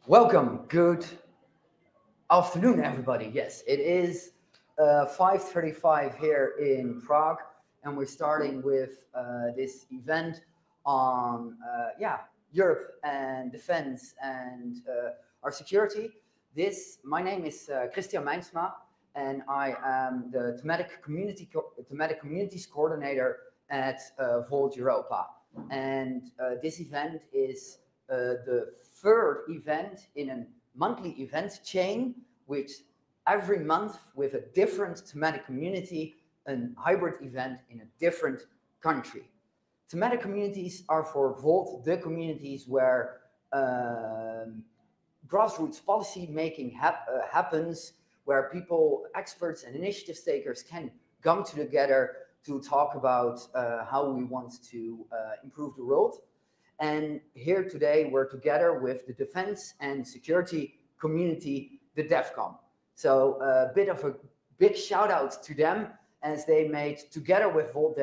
Welcome. Good afternoon, everybody. Yes, it is 5:35 here in Prague, and we're starting with this event on Europe and defense and our security. My name is Christian Mijnsma, and I am the thematic communities coordinator at Volt Europa. And this event is the third event in a monthly events chain, which every month with a different thematic community, a hybrid event in a different country. Thematic communities are for Volt the communities where grassroots policy making happens, where people, experts and initiative takers can come together to talk about how we want to improve the world. And here today, we're together with the defense and security community, the DEFCON. So a bit of a big shout out to them as they made, together with Volt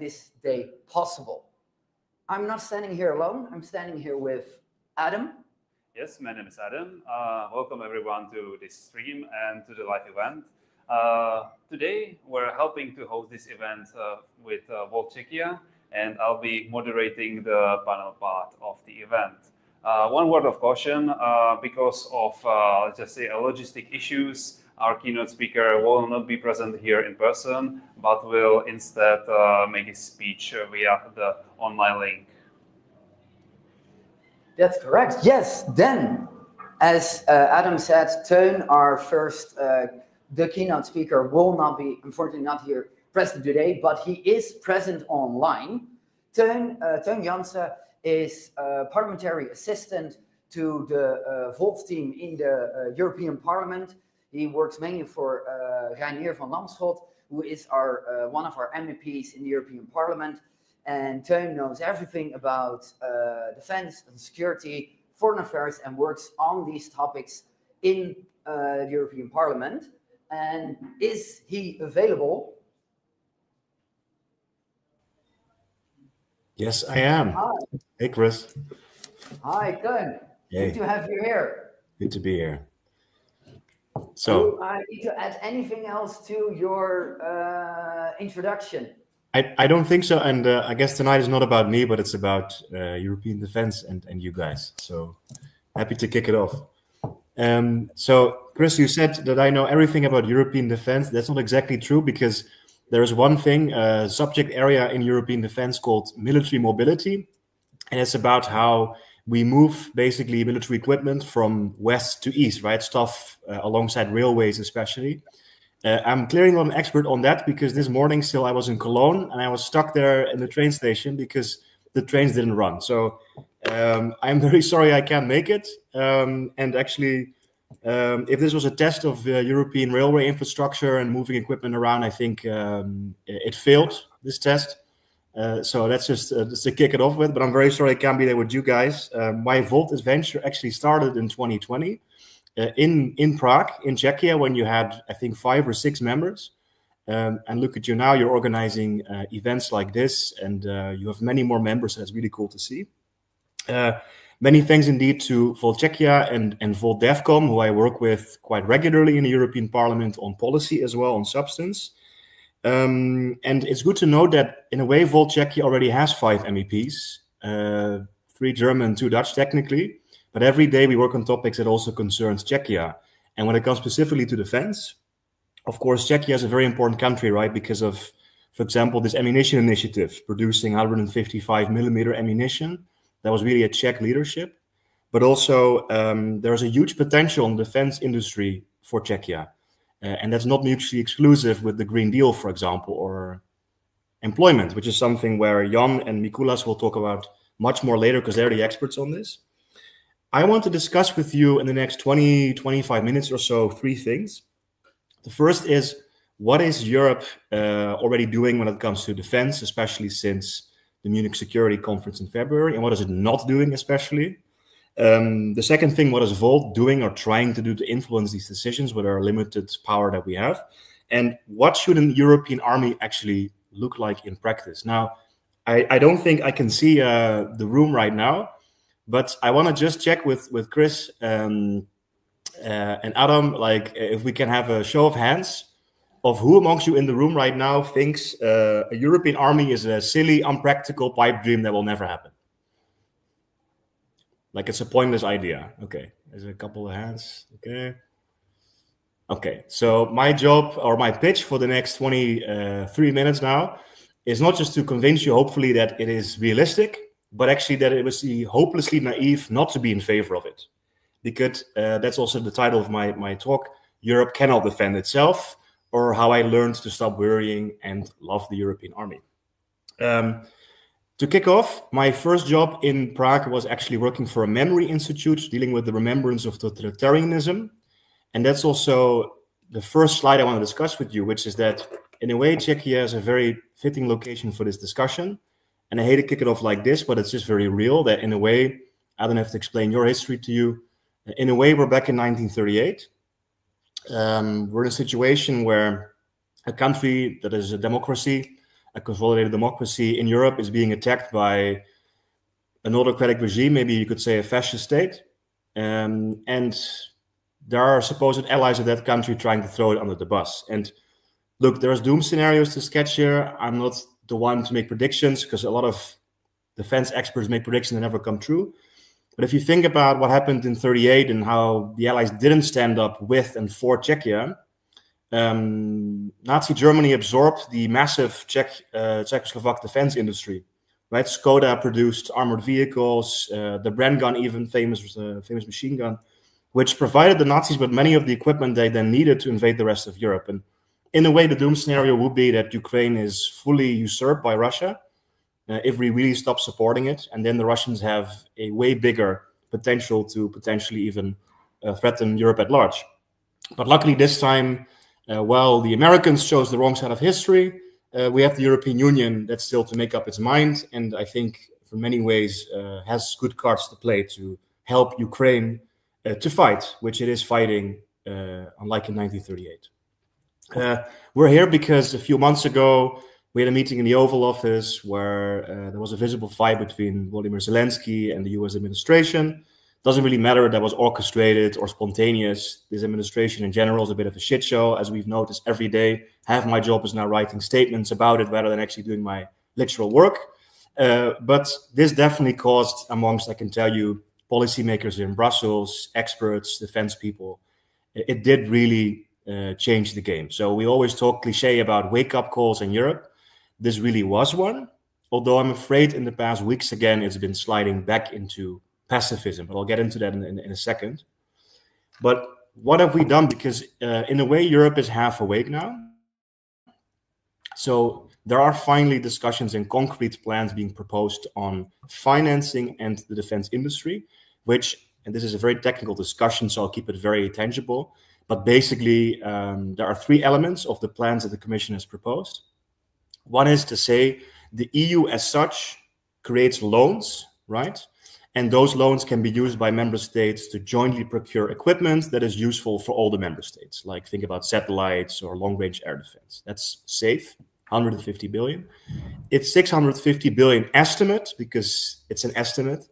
this day possible. I'm not standing here alone. I'm standing here with Adam. Yes, my name is Adam. Welcome everyone to this stream and to the live event. Today, we're helping to host this event with Volt Czechia, and I'll be moderating the panel part of the event. One word of caution, because of, let's just say, logistic issues, our keynote speaker will not be present here in person, but will instead make his speech via the online link. That's correct. Yes, then, as Adam said, Teun, our first, the keynote speaker, will not be, unfortunately, not here present today, but he is present online. Teun Janssen is parliamentary assistant to the Volt team in the European Parliament. He works mainly for Reinier van Landschot, who is one of our MEPs in the European Parliament. And Teun knows everything about defense and security, foreign affairs, and works on these topics in the European Parliament. And is he available? Yes, I am. Hi. Hey, Chris. Hi, Teun. Hey. Good to have you here. Good to be here. So, do I need to add anything else to your introduction? I don't think so. And I guess tonight is not about me, but it's about European defense and you guys. So happy to kick it off. So, Chris, you said that I know everything about European defense. That's not exactly true, because there is one thing, subject area in European defense called military mobility. And it's about how we move basically military equipment from west to east, right? Stuff alongside railways, especially. I'm clearly not an expert on that, because this morning still I was in Cologne and I was stuck there in the train station because the trains didn't run. So I'm very sorry I can't make it. And actually, if this was a test of European railway infrastructure and moving equipment around, I think it failed, this test. So that's just to kick it off with. But I'm very sorry I can't be there with you guys. My Volt adventure actually started in 2020 in Prague, in Czechia, when you had, I think, 5 or 6 members. And look at you now, you're organizing events like this, and you have many more members. So that's really cool to see. Many thanks indeed to Volt Czechia and Volt DEFCON, who I work with quite regularly in the European Parliament on policy as well, on substance. And it's good to know that, in a way, Volt Czechia already has 5 MEPs, 3 German, 2 Dutch technically. But every day we work on topics that also concerns Czechia. And when it comes specifically to defense, of course, Czechia is a very important country, right? Because of, for example, this ammunition initiative, producing 155mm ammunition. That was really a Czech leadership. But also, there's a huge potential in the defense industry for Czechia. And that's not mutually exclusive with the Green Deal, for example, or employment, which is something where Jan and Mikulas will talk about much more later, because they're the experts on this. I want to discuss with you in the next 20-25 minutes or so 3 things. The first is, what is Europe already doing when it comes to defense, especially since the Munich Security Conference in February, and what is it not doing especially? The second thing, what is Volt doing or trying to do to influence these decisions with our limited power that we have? And what should a European army actually look like in practice? Now, I don't think I can see the room right now, But I want to just check with Chris and Adam, like if we can have a show of hands of who amongst you in the room right now thinks a European army is a silly, unpractical pipe dream that will never happen. Like it's a pointless idea. Okay, there's a couple of hands. Okay, so my job or my pitch for the next 23 minutes now is not just to convince you, hopefully, that it is realistic, but actually that it was hopelessly naive not to be in favor of it. Because that's also the title of my talk, Europe Cannot Defend Itself, or How I Learned to Stop Worrying and Love the European Army. To kick off, my first job in Prague was actually working for a memory institute dealing with the remembrance of totalitarianism. And that's also the first slide I want to discuss with you, which is that in a way, Czechia is a very fitting location for this discussion. And I hate to kick it off like this, but it's just very real that in a way, I don't have to explain your history to you. In a way, we're back in 1938. We're in a situation where a country that is a democracy, a consolidated democracy in Europe, is being attacked by an autocratic regime, maybe you could say a fascist state. And there are supposed allies of that country trying to throw it under the bus. And look, there's doom scenarios to sketch here. I'm not the one to make predictions because a lot of defense experts make predictions that never come true. But if you think about what happened in 38 and how the Allies didn't stand up with and for Czechia, Nazi Germany absorbed the massive Czechoslovak defense industry. Right, Skoda produced armored vehicles, the Bren gun, even famous machine gun, which provided the Nazis with many of the equipment they then needed to invade the rest of Europe. And in a way, the doom scenario would be that Ukraine is fully usurped by Russia if we really stop supporting it. And then the Russians have a way bigger potential to potentially even threaten Europe at large. But luckily this time, while the Americans chose the wrong side of history, we have the European Union that's still to make up its mind. And I think for many ways has good cards to play to help Ukraine to fight, which it is fighting, unlike in 1938. We're here because a few months ago, we had a meeting in the Oval Office where there was a visible fight between Volodymyr Zelensky and the US administration. Doesn't really matter if that was orchestrated or spontaneous. This administration in general is a bit of a shit show, as we've noticed every day. Half my job is now writing statements about it rather than actually doing my literal work. But this definitely caused, amongst, I can tell you, policymakers in Brussels, experts, defense people, it did really change the game. So we always talk cliche about wake-up calls in Europe. This really was one, although I'm afraid in the past weeks, again, it's been sliding back into pacifism, but I'll get into that in a second. But what have we done? Because in a way, Europe is half awake now. So there are finally discussions and concrete plans being proposed on financing and the defense industry, which, and this is a very technical discussion, so I'll keep it very tangible. But basically, there are three elements of the plans that the Commission has proposed. One is to say the EU as such creates loans, right? And those loans can be used by member states to jointly procure equipment that is useful for all the member states. Like think about satellites or long-range air defense. That's safe, 150 billion. It's 650 billion estimate, because it's an estimate,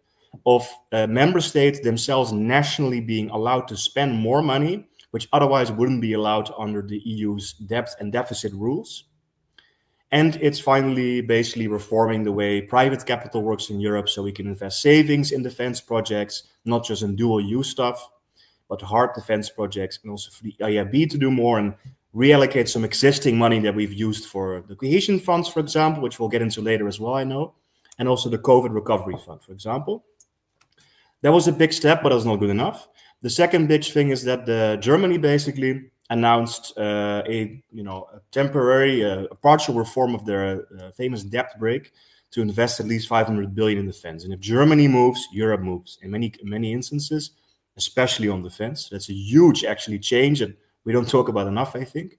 of member states themselves nationally being allowed to spend more money, which otherwise wouldn't be allowed under the EU's debt and deficit rules. And it's finally basically reforming the way private capital works in Europe, so we can invest savings in defense projects, not just in dual-use stuff, but hard defense projects, and also for the EIB to do more and reallocate some existing money that we've used for the cohesion funds, for example, which we'll get into later as well, I know, and also the COVID recovery fund, for example. That was a big step, but it was not good enough. The second big thing is that Germany basically announced a temporary, partial reform of their famous debt brake to invest at least 500 billion in defense. And if Germany moves, Europe moves in many instances, especially on defense. That's a huge, actually, change that we don't talk about enough, I think.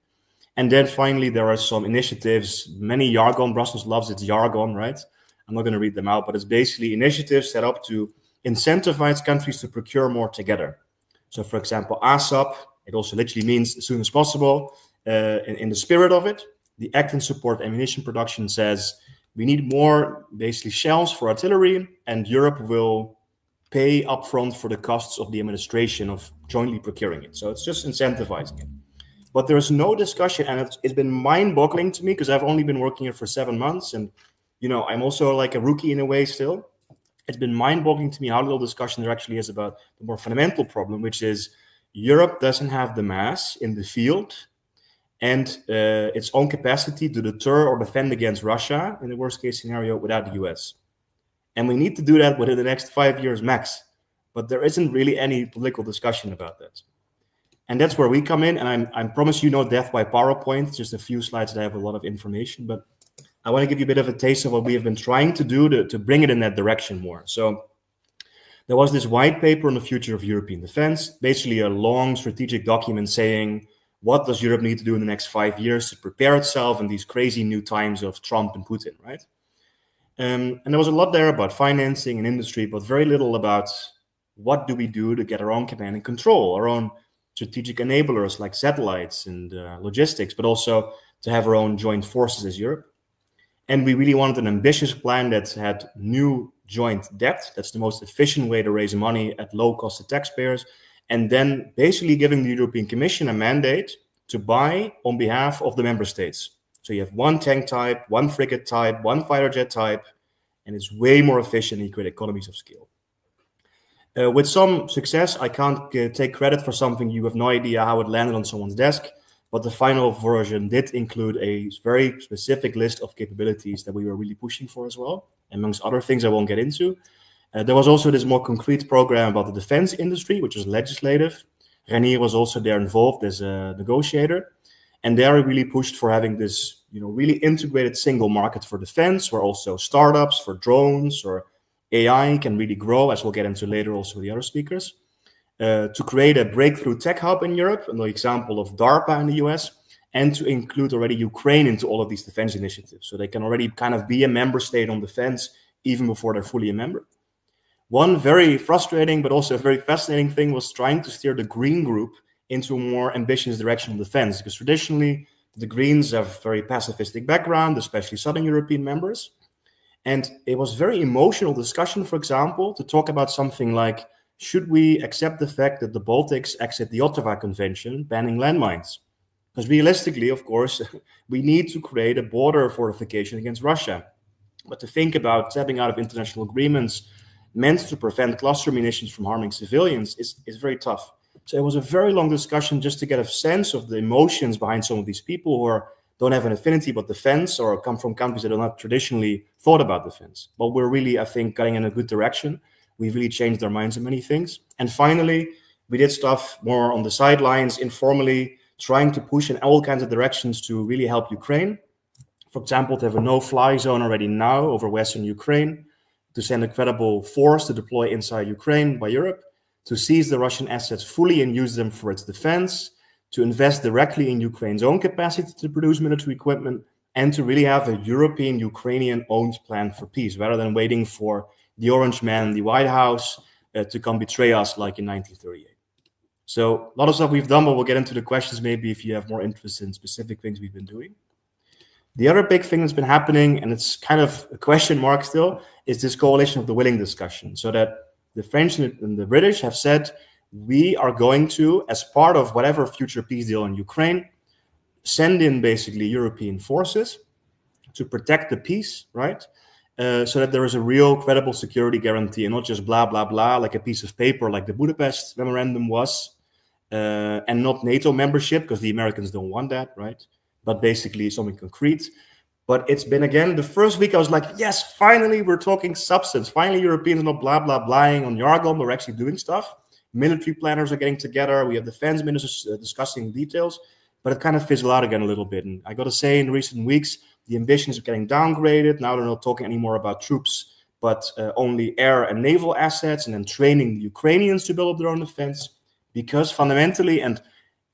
And then finally, there are some initiatives, many jargon. Brussels loves its jargon, right? I'm not going to read them out, but it's basically initiatives set up to incentivize countries to procure more together. So, for example, ASAP, it also literally means as soon as possible. In the spirit of it, the Act in Support of Ammunition Production says we need more, basically, shells for artillery, and Europe will pay upfront for the costs of the administration of jointly procuring it. So it's just incentivizing it. But there's no discussion, and it's been mind-boggling to me because I've only been working here for 7 months, and you know, I'm also like a rookie in a way still. It's been mind-boggling to me how little discussion there actually is about the more fundamental problem, which is Europe doesn't have the mass in the field and its own capacity to deter or defend against Russia in the worst-case scenario without the US. And we need to do that within the next 5 years max. But there isn't really any political discussion about that. And that's where we come in. And I promise you no death by PowerPoint, just a few slides that have a lot of information. But I want to give you a bit of a taste of what we have been trying to do to bring it in that direction more. So there was this white paper on the future of European defense, basically a long strategic document saying, what does Europe need to do in the next 5 years to prepare itself in these crazy new times of Trump and Putin, right? And there was a lot there about financing and industry, but very little about what do we do to get our own command and control, our own strategic enablers like satellites and logistics, but also to have our own joint forces as Europe. And we really wanted an ambitious plan that had new joint debt. That's the most efficient way to raise money at low cost to taxpayers. And then basically giving the European Commission a mandate to buy on behalf of the member states. So you have one tank type, one frigate type, one fighter jet type, and it's way more efficient and you create economies of scale. With some success, I can't take credit for something. You have no idea how it landed on someone's desk, but the final version did include a very specific list of capabilities that we were really pushing for as well, amongst other things I won't get into. There was also this more concrete program about the defense industry, which was legislative. Renier was also there involved as a negotiator. And there we really pushed for having this, really integrated single market for defense, where also startups for drones or AI can really grow, as we'll get into later also with the other speakers. To create a breakthrough tech hub in Europe, an example of DARPA in the US, and to include already Ukraine into all of these defense initiatives. So they can already kind of be a member state on defense even before they're fully a member. One very frustrating, but also a very fascinating thing was trying to steer the Green Group into a more ambitious direction on defense, because traditionally the Greens have very pacifistic background, especially Southern European members. And it was very emotional discussion, for example, to talk about something like, should we accept the fact that the Baltics exit the Ottawa Convention banning landmines? Because realistically, of course, we need to create a border fortification against Russia. But to think about stepping out of international agreements meant to prevent cluster munitions from harming civilians is very tough. So it was a very long discussion just to get a sense of the emotions behind some of these people who don't have an affinity about defense or come from countries that are not traditionally thought about defense. But we're really, I think, going in a good direction. We've really changed our minds on many things. And finally, we did stuff more on the sidelines, informally, trying to push in all kinds of directions to really help Ukraine. For example, to have a no-fly zone already now over Western Ukraine, to send a credible force to deploy inside Ukraine by Europe, to seize the Russian assets fully and use them for its defense, to invest directly in Ukraine's own capacity to produce military equipment, and to really have a European, Ukrainian-owned plan for peace, rather than waiting for the Orange Man in the White House to come betray us like in 1938. So a lot of stuff we've done, but we'll get into the questions maybe if you have more interest in specific things we've been doing. The other big thing that's been happening, and it's kind of a question mark still, is this coalition of the willing discussion. So that the French and the British have said, we are going to, as part of whatever future peace deal in Ukraine, send in basically European forces to protect the peace, right? So that there is a real credible security guarantee and not just blah, blah, blah, like a piece of paper like the Budapest Memorandum was, and not NATO membership, because the Americans don't want that, right? But basically something concrete. But it's been, again, the first week I was like, yes, finally we're talking substance. Finally, Europeans are not blah, blah, blahing on jargon, but we're actually doing stuff. Military planners are getting together. We have defense ministers discussing details, but it kind of fizzled out again a little bit. And I got to say, in recent weeks, the ambitions are getting downgraded. Now they're not talking anymore about troops, but only air and naval assets, and then training the Ukrainians to build up their own defense. Because fundamentally, and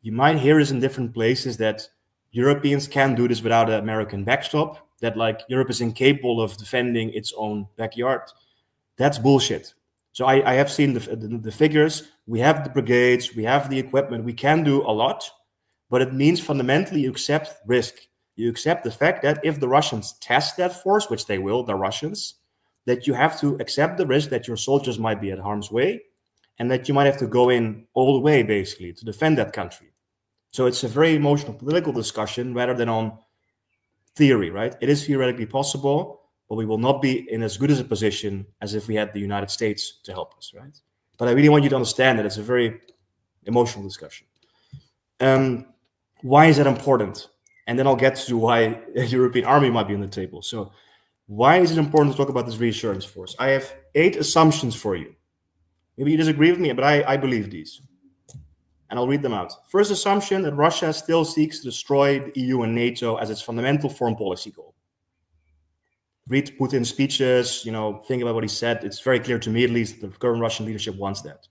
you might hear this in different places, that Europeans can't do this without an American backstop, that like Europe is incapable of defending its own backyard. That's bullshit. So I have seen the figures. We have the brigades, we have the equipment, we can do a lot, but it means fundamentally you accept risk. You accept the fact that if the Russians test that force, which they will, they're Russians, that you have to accept the risk that your soldiers might be at harm's way and that you might have to go in all the way, basically, to defend that country. So it's a very emotional political discussion rather than on theory, right? It is theoretically possible, but we will not be in as good as a position as if we had the United States to help us, right? But I really want you to understand that it's a very emotional discussion. Why is that important? And then I'll get to why a European army might be on the table. So why is it important to talk about this reassurance force? I have 8 assumptions for you. Maybe you disagree with me, but I believe these. And I'll read them out. First assumption, that Russia still seeks to destroy the EU and NATO as its fundamental foreign policy goal. Read Putin's speeches, you know, think about what he said. It's very clear to me, at least, the current Russian leadership wants that.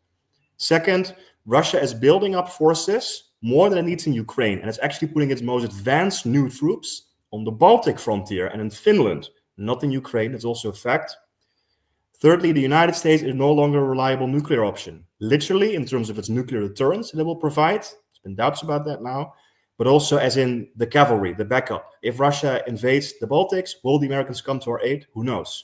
Second, Russia is building up forces more than it needs in Ukraine, and it's actually putting its most advanced new troops on the Baltic frontier and in Finland, not in Ukraine. That's also a fact. Thirdly, the United States is no longer a reliable nuclear option, literally in terms of its nuclear deterrence that it will provide. There's been doubts about that now, but also as in the cavalry, the backup. If Russia invades the Baltics, will the Americans come to our aid? Who knows?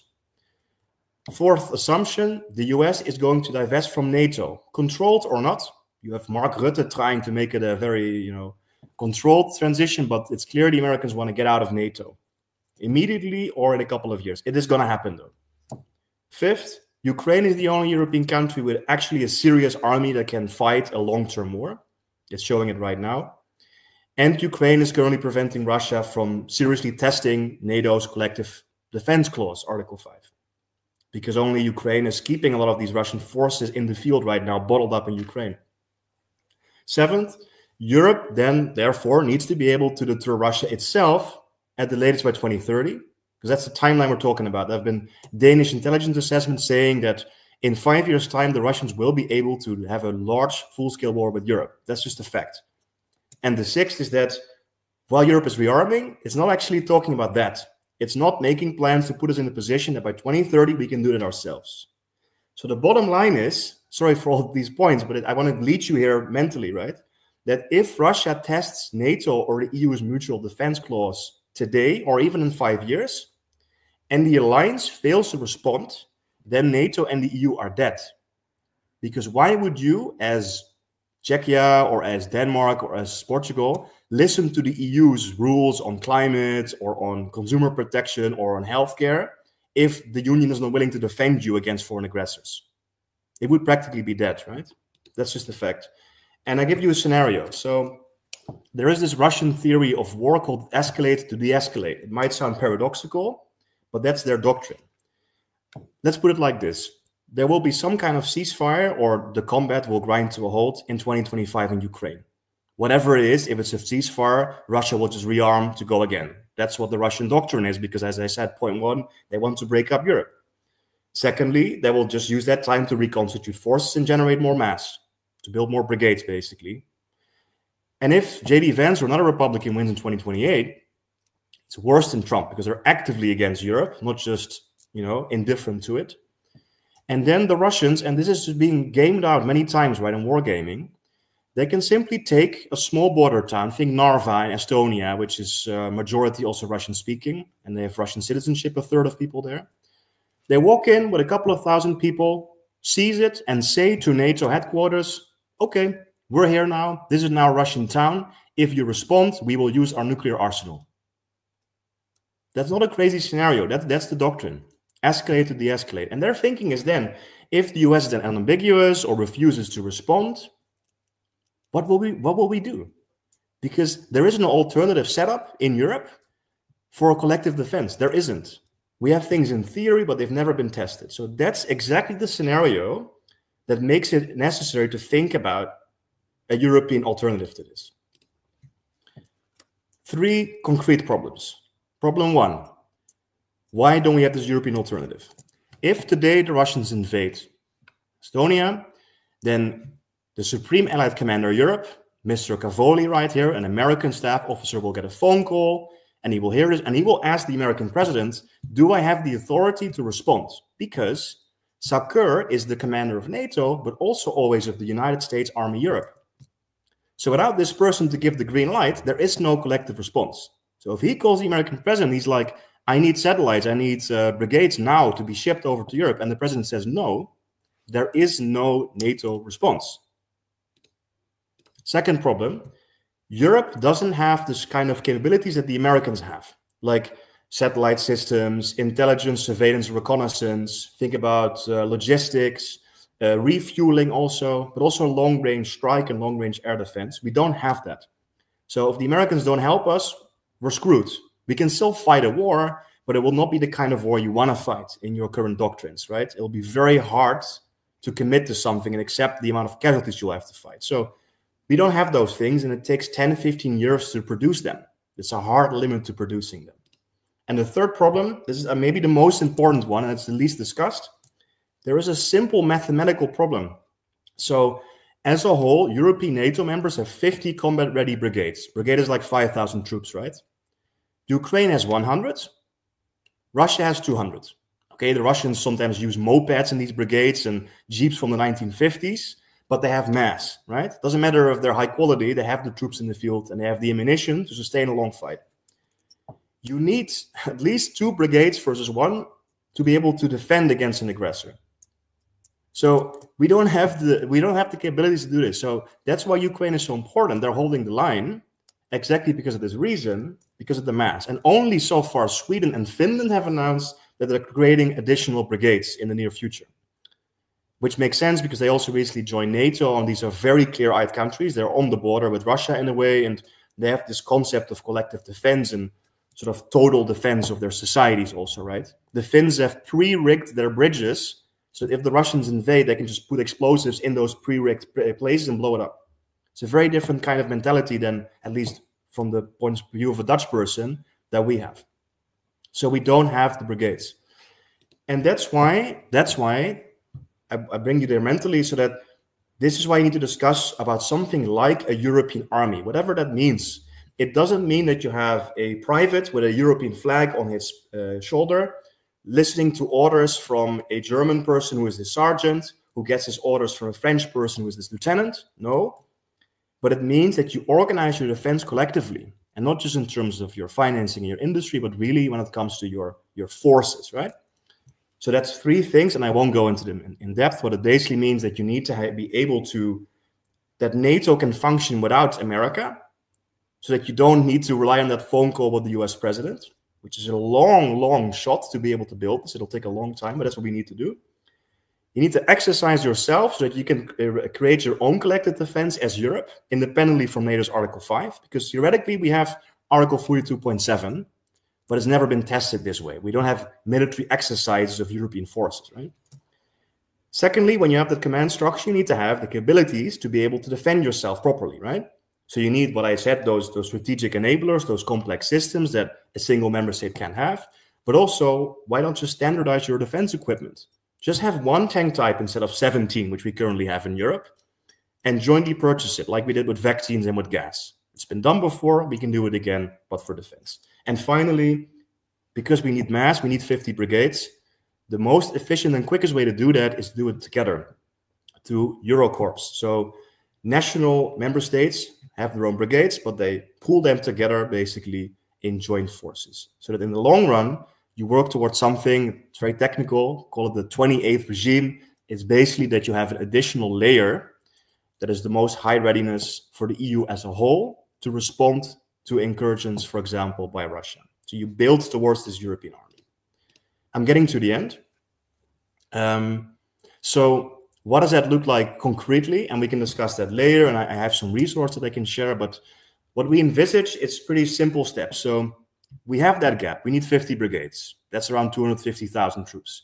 Fourth assumption, the US is going to divest from NATO, controlled or not. You have Mark Rutte trying to make it a very, you know, controlled transition, but it's clear the Americans want to get out of NATO immediately or in a couple of years. It is going to happen though. Fifth, Ukraine is the only European country with actually a serious army that can fight a long-term war. It's showing it right now. And Ukraine is currently preventing Russia from seriously testing NATO's collective defense clause, Article 5. Because only Ukraine is keeping a lot of these Russian forces in the field right now, bottled up in Ukraine. Seventh, Europe then, therefore, needs to be able to deter Russia itself at the latest by 2030. Because that's the timeline we're talking about. There have been Danish intelligence assessments saying that in 5 years' time, the Russians will be able to have a large, full-scale war with Europe. That's just a fact. And the sixth is that while Europe is rearming, it's not actually talking about that. It's not making plans to put us in a position that by 2030, we can do it ourselves. So the bottom line is, sorry for all these points, but I want to lead you here mentally, right? That if Russia tests NATO or the EU's mutual defense clause today, or even in 5 years, and the alliance fails to respond, then NATO and the EU are dead. Because why would you, as Czechia or as Denmark or as Portugal, listen to the EU's rules on climate or on consumer protection or on healthcare if the Union is not willing to defend you against foreign aggressors? It would practically be dead, right? That's just a fact. And I give you a scenario. So there is this Russian theory of war called escalate to de-escalate. It might sound paradoxical, but that's their doctrine. Let's put it like this. There will be some kind of ceasefire or the combat will grind to a halt in 2025 in Ukraine. Whatever it is, if it's a ceasefire, Russia will just rearm to go again. That's what the Russian doctrine is because, as I said, point one, they want to break up Europe. Secondly, they will just use that time to reconstitute forces and generate more mass, to build more brigades, basically. And if J.D. Vance or another Republican wins in 2028, it's worse than Trump because they're actively against Europe, not just, you know, indifferent to it. And then the Russians, and this is being gamed out many times, right, in wargaming, they can simply take a small border town, think Narva in Estonia, which is majority also Russian-speaking, and they have Russian citizenship, a third of people there. They walk in with a couple of thousand people, seize it, and say to NATO headquarters, okay, we're here now, this is now a Russian town. If you respond, we will use our nuclear arsenal. That's not a crazy scenario. That's the doctrine. Escalate to de-escalate. And their thinking is then, if the US is then unambiguous or refuses to respond, what will we do? Because there is no alternative setup in Europe for a collective defense. There isn't. We have things in theory, but they've never been tested. So that's exactly the scenario that makes it necessary to think about a European alternative to this. 3 concrete problems. Problem 1, why don't we have this European alternative? If today the Russians invade Estonia, then the Supreme Allied Commander of Europe, Mr. Cavoli right here, an American staff officer, will get a phone call and he will hear this and he will ask the American president, do I have the authority to respond? Because SACEUR is the commander of NATO, but also always of the United States Army Europe. So without this person to give the green light, there is no collective response. So if he calls the American president, he's like, I need satellites, I need brigades now to be shipped over to Europe. And the president says, no, there is no NATO response. Second problem, Europe doesn't have this kind of capabilities that the Americans have, like satellite systems, intelligence, surveillance, reconnaissance. Think about logistics, refueling also, but also long-range strike and long-range air defense. We don't have that. So if the Americans don't help us, we're screwed. We can still fight a war, but it will not be the kind of war you want to fight in your current doctrines, right? It'll be very hard to commit to something and accept the amount of casualties you'll have to fight. So we don't have those things, and it takes 10, 15 years to produce them. It's a hard limit to producing them. And the third problem, this is maybe the most important one, and it's the least discussed. There is a simple mathematical problem. So as a whole, European NATO members have 50 combat-ready brigades. Brigade is like 5,000 troops, right? Ukraine has 100. Russia has 200. Okay, the Russians sometimes use mopeds in these brigades and jeeps from the 1950s, but they have mass, right? Doesn't matter if they're high quality, they have the troops in the field and they have the ammunition to sustain a long fight. You need at least 2 brigades versus 1 to be able to defend against an aggressor. So we don't have the capabilities to do this. So that's why Ukraine is so important. They're holding the line exactly because of this reason, because of the mass. And only so far Sweden and Finland have announced that they're creating additional brigades in the near future, which makes sense because they also recently joined NATO, and these are very clear-eyed countries. They're on the border with Russia in a way, and they have this concept of collective defense and sort of total defense of their societies also, right? The Finns have pre-rigged their bridges, so if the Russians invade, they can just put explosives in those pre-rigged places and blow it up. It's a very different kind of mentality than, at least from the point of view of a Dutch person, that we have. So we don't have the brigades. And that's why I bring you there mentally, so that this is why you need to discuss about something like a European army, whatever that means. It doesn't mean that you have a private with a European flag on his shoulder, listening to orders from a German person who is the sergeant, who gets his orders from a French person who is this lieutenant. No. But it means that you organize your defense collectively, and not just in terms of your financing and your industry, but really when it comes to your forces, right? So that's 3 things, and I won't go into them in depth. What it basically means that you need to be able to, that NATO can function without America, so that you don't need to rely on that phone call with the US president, which is a long, long shot to be able to build this. It'll take a long time, but that's what we need to do. You need to exercise yourself so that you can create your own collective defense as Europe, independently from NATO's Article 5, because theoretically we have Article 42.7, but it's never been tested this way. We don't have military exercises of European forces, right? Secondly, when you have that command structure, you need to have the capabilities to be able to defend yourself properly, right? So you need, what I said, those strategic enablers, those complex systems that a single member state can't have. But also, why don't you standardize your defense equipment? Just have 1 tank type instead of 17, which we currently have in Europe, and jointly purchase it like we did with vaccines and with gas. It's been done before, we can do it again, but for defense. And finally, because we need mass, we need 50 brigades. The most efficient and quickest way to do that is to do it together through Eurocorps. So national member states have their own brigades, but they pool them together basically in joint forces. So that in the long run, you work towards something, it's very technical, call it the 28th regime. It's basically that you have an additional layer that is the most high readiness for the EU as a whole to respond to incursions, for example, by Russia. So you build towards this European army. I'm getting to the end. So what does that look like concretely? And we can discuss that later, and I have some resources that I can share, but what we envisage, it's pretty simple steps. So we have that gap. We need 50 brigades. That's around 250,000 troops.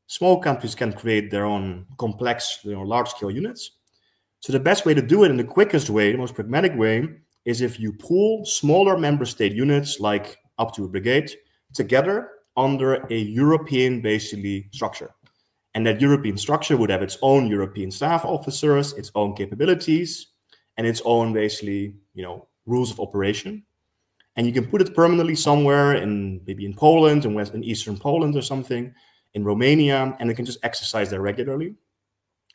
Small countries can create their own complex, large-scale units. So the best way to do it, in the quickest way, the most pragmatic way, is if you pool smaller member state units, like up to a brigade, together under a European, basically, structure. And that European structure would have its own European staff officers, its own capabilities, and its own, basically, rules of operation. And you can put it permanently somewhere, maybe in Poland, in Eastern Poland or something, in Romania, and they can just exercise there regularly.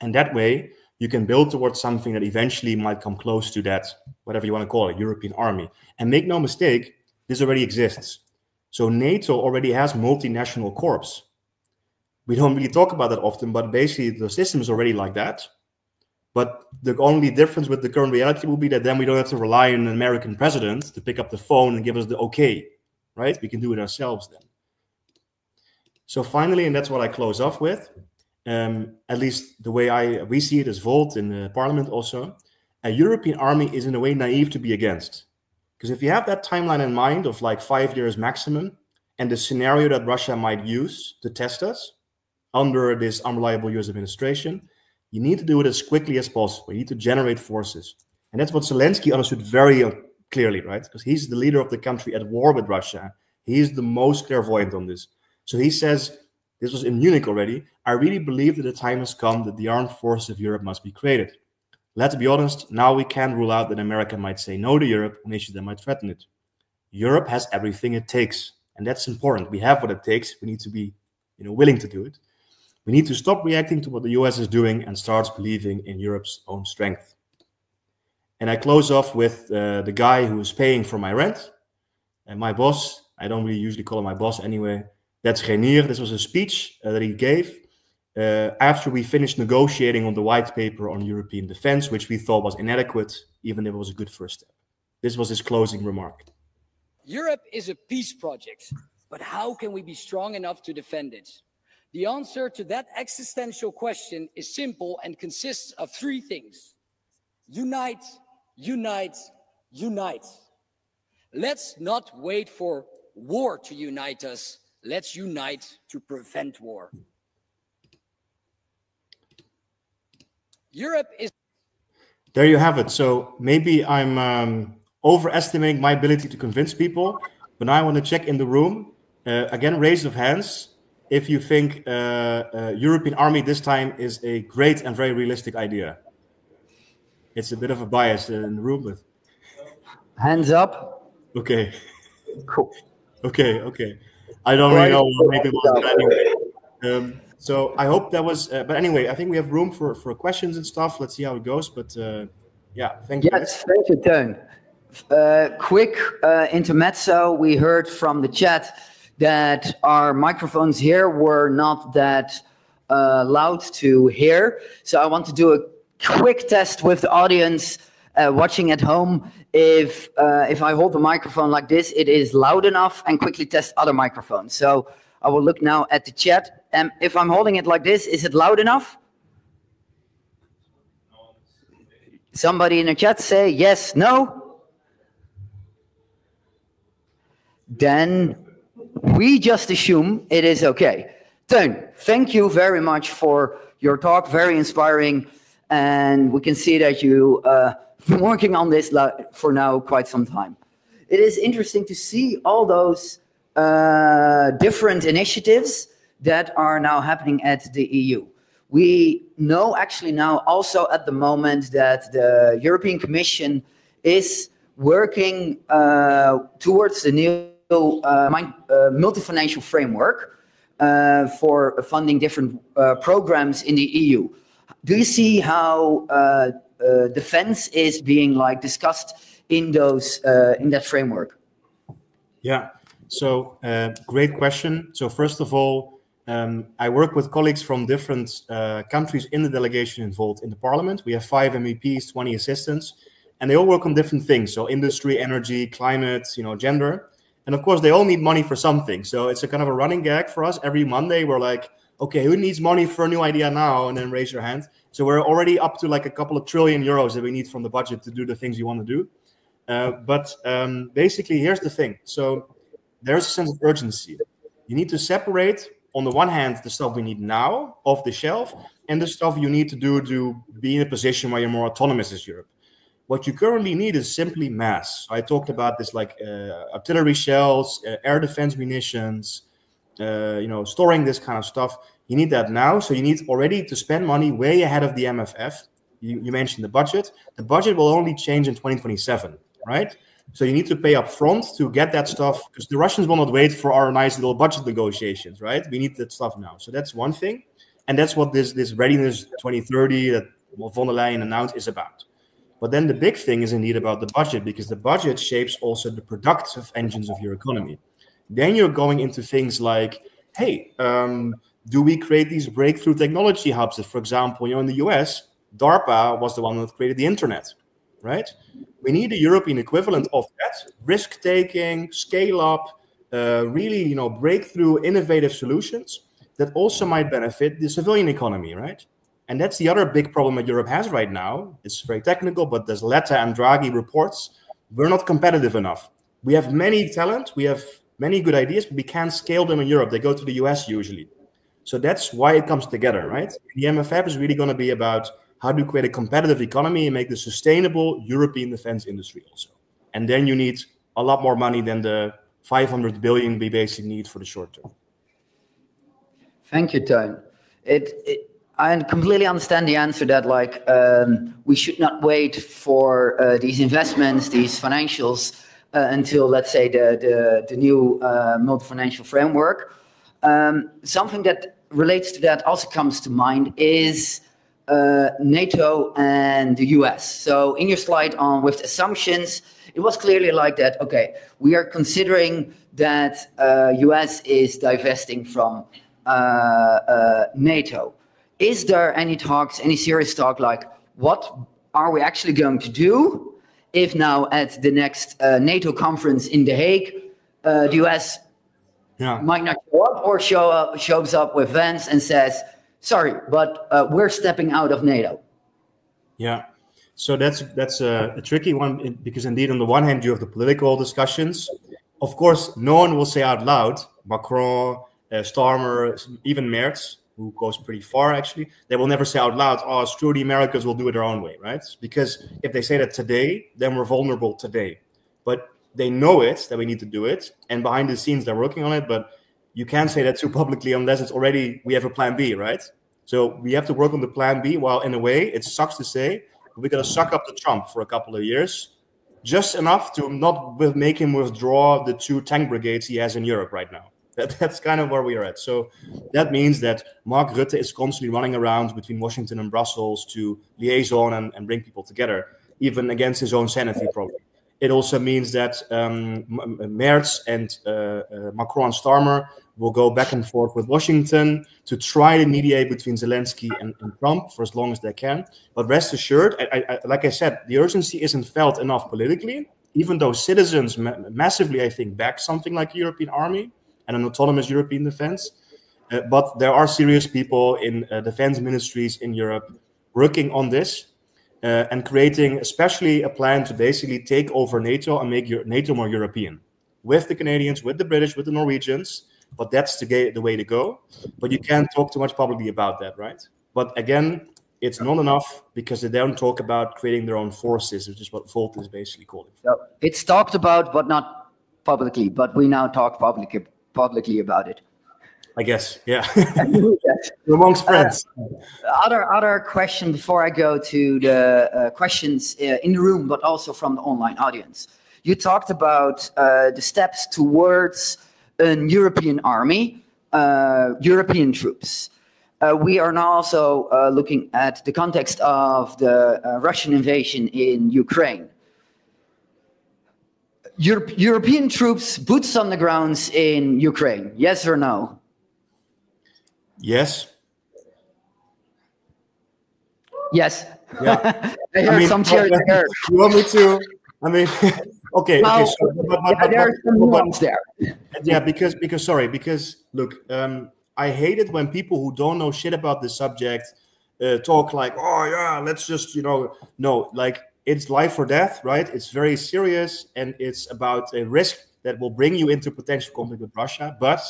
And that way, you can build towards something that eventually might come close to that, whatever you want to call it, European army. And make no mistake, this already exists. So NATO already has multinational corps. We don't really talk about that often, but basically the system is already like that. But the only difference with the current reality will be that then we don't have to rely on an American president to pick up the phone and give us the okay, right? We can do it ourselves then. So finally, and that's what I close off with, at least the way we see it as Volt in the parliament also, a European army is in a way naive to be against. Because if you have that timeline in mind of like 5 years maximum and the scenario that Russia might use to test us under this unreliable US administration, you need to do it as quickly as possible. You need to generate forces. And that's what Zelensky understood very clearly, right? Because he's the leader of the country at war with Russia. He's the most clairvoyant on this. So he says, this was in Munich already, I really believe that the time has come that the armed forces of Europe must be created. Let's be honest, now we can't rule out that America might say no to Europe on issues that might threaten it. Europe has everything it takes, and that's important. We have what it takes. We need to be, willing to do it. We need to stop reacting to what the US is doing and start believing in Europe's own strength. And I close off with the guy who is paying for my rent, and my boss. I don't really usually call him my boss anyway. That's Renier. This was a speech that he gave after we finished negotiating on the white paper on European defense, which we thought was inadequate, even if it was a good first step. This was his closing remark. Europe is a peace project, but how can we be strong enough to defend it? The answer to that existential question is simple and consists of 3 things. Unite, unite, unite. Let's not wait for war to unite us. Let's unite to prevent war. Europe is... There you have it. So maybe I'm overestimating my ability to convince people, but now I want to check in the room. Again, raise of hands if you think European army this time is a great and very realistic idea. It's a bit of a bias in the room, but... Hands up. Okay. Cool. Okay. I don't really know. Maybe it was anyway. So I hope that was... but anyway, I think we have room for questions and stuff. Let's see how it goes. But yeah, thank you. Yes, thank you, Teun. Quick intermezzo. We heard from the chat that our microphones here were not that loud to hear. So I want to do a quick test with the audience watching at home. If I hold the microphone like this, it is loud enough, and quickly test other microphones. So I will look now at the chat. And if I'm holding it like this, is it loud enough? Somebody in the chat say yes, no. Then we just assume it is okay. Teun, thank you very much for your talk. Very inspiring. And we can see that you been working on this for now quite some time. It is interesting to see all those different initiatives that are now happening at the EU. We know actually now also at the moment that the European Commission is working towards the new multi-financial framework for funding different programs in the EU. Do you see how defense is being discussed in those in that framework? Yeah. So great question. So first of all, I work with colleagues from different countries in the delegation involved in the parliament. We have 5 MEPs, 20 assistants, and they all work on different things. So industry, energy, climate, gender. And of course, they all need money for something. So it's a kind of a running gag for us. Every Monday, we're like, okay, who needs money for a new idea now? And then raise your hand. So we're already up to like a couple of trillion euros that we need from the budget to do the things you want to do. But basically, here's the thing. So there's a sense of urgency. You need to separate, on the one hand, the stuff we need now off the shelf and the stuff you need to do to be in a position where you're more autonomous as Europe. What you currently need is simply mass. I talked about this artillery shells, air defense munitions, storing this kind of stuff. You need that now. So you need already to spend money way ahead of the MFF. You mentioned the budget. The budget will only change in 2027, right? So you need to pay up front to get that stuff, because the Russians will not wait for our nice little budget negotiations, right? We need that stuff now. So that's one thing. And that's what this readiness 2030 that von der Leyen announced is about. But then the big thing is indeed about the budget, because the budget shapes also the productive engines of your economy. Then you're going into things like, hey, do we create these breakthrough technology hubs? For example, in the US, DARPA was the one that created the internet, right? We need a European equivalent of that, risk-taking, scale-up, really, breakthrough, innovative solutions that also might benefit the civilian economy, right? And that's the other big problem that Europe has right now. It's very technical, but there's Letta and Draghi reports. We're not competitive enough. We have many talent, we have many good ideas, but we can't scale them in Europe. They go to the US usually. So that's why it comes together, right? The MFF is really going to be about how do you create a competitive economy and make the sustainable European defense industry also. And then you need a lot more money than the 500 billion we basically need for the short term. Thank you, Teun. I completely understand the answer that we should not wait for these investments, these financials, until, let's say, the new multi-financial framework. Something that relates to that also comes to mind is NATO and the US. So in your slide on with assumptions, it was clearly like that, okay, we are considering that US is divesting from NATO. Is there any talks, any serious talk, like what are we actually going to do if now at the next NATO conference in The Hague, the US might not show up or shows up with Vance and says, sorry, but we're stepping out of NATO? Yeah, so that's a tricky one, because indeed on the one hand you have the political discussions. Of course, no one will say out loud, Macron, Starmer, even Merz, who goes pretty far actually, they will never say out loud, oh, screw the Americans, will do it their own way, right? Because if they say that today, then we're vulnerable today. But they know it, that we need to do it, and behind the scenes they're working on it, but you can't say that too publicly unless it's already, we have a plan B, right? So we have to work on the plan B, while in a way, it sucks to say, we're going to suck up to Trump for a couple of years, just enough to not make him withdraw the 2 tank brigades he has in Europe right now. That's kind of where we are at. So that means that Mark Rutte is constantly running around between Washington and Brussels to liaison and bring people together, even against his own sanity probably. It also means that Merz and Macron and Starmer will go back and forth with Washington to try to mediate between Zelensky and Trump for as long as they can. But rest assured, like I said, the urgency isn't felt enough politically, even though citizens massively, I think, back something like a European army and an autonomous European defense. But there are serious people in defense ministries in Europe working on this and creating especially a plan to basically take over NATO and make NATO more European, with the Canadians, with the British, with the Norwegians. But that's the way to go. But you can't talk too much publicly about that, right? But again, it's not enough because they don't talk about creating their own forces, which is what Volt is basically calling. So it's talked about, but not publicly. But we now talk publicly about it. I guess, yeah. Amongst friends. Other question before I go to the questions in the room, but also from the online audience. You talked about the steps towards an European army, European troops. We are now also looking at the context of the Russian invasion in Ukraine. European troops, boots on the grounds in Ukraine, yes or no? Yes. Yes. Yeah. I heard some cheers there. You want me to? I mean, okay. Well, okay. So, there's some nuance there. Yeah, because look, I hate it when people who don't know shit about this subject talk like, oh yeah, let's just no, like it's life or death, right? It's very serious, and it's about a risk that will bring you into potential conflict with Russia. But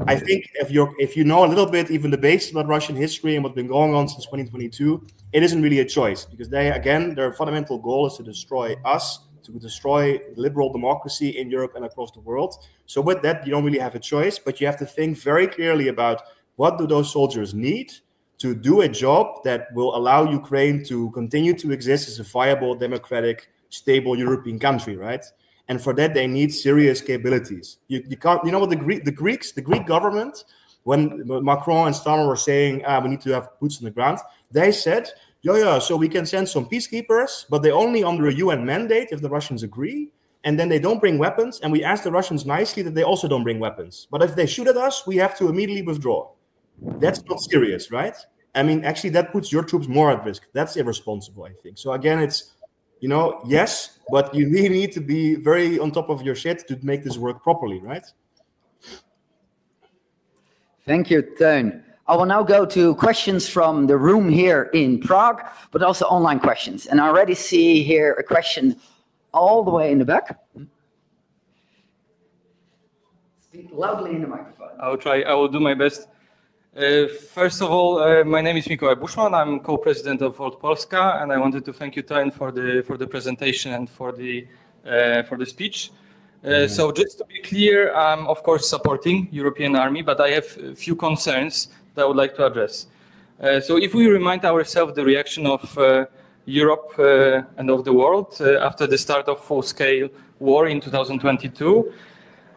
I think if you know a little bit, even the basics about Russian history and what's been going on since 2022, it isn't really a choice, because their fundamental goal is to destroy us, to destroy liberal democracy in Europe and across the world. So with that, you don't really have a choice, but you have to think very clearly about what do those soldiers need to do a job that will allow Ukraine to continue to exist as a viable, democratic, stable European country, right? And for that, they need serious capabilities. You can't, what the Greek government, when Macron and Starmer were saying, we need to have boots on the ground, they said, yeah, so we can send some peacekeepers, but they only under a UN mandate if the Russians agree. and then they don't bring weapons, and we ask the Russians nicely that they also don't bring weapons. But if they shoot at us, we have to immediately withdraw. That's not serious, right? I mean, actually, that puts your troops more at risk. That's irresponsible, I think. So again, it's, you know, yes, but you really need to be very on top of your shit to make this work properly, right? Thank you, Teun. I will now go to questions from the room here in Prague, but also online questions. And I already see here a question all the way in the back. Speak loudly in the microphone. I'll try. I will do my best. First of all, my name is Mikołaj Buszman. I'm co-president of Volt Polska, and I wanted to thank you, Teun, for the presentation and for the speech. So just to be clear, I'm of course supporting European Army, but I have a few concerns that I would like to address. So if we remind ourselves the reaction of Europe and of the world after the start of full-scale war in 2022,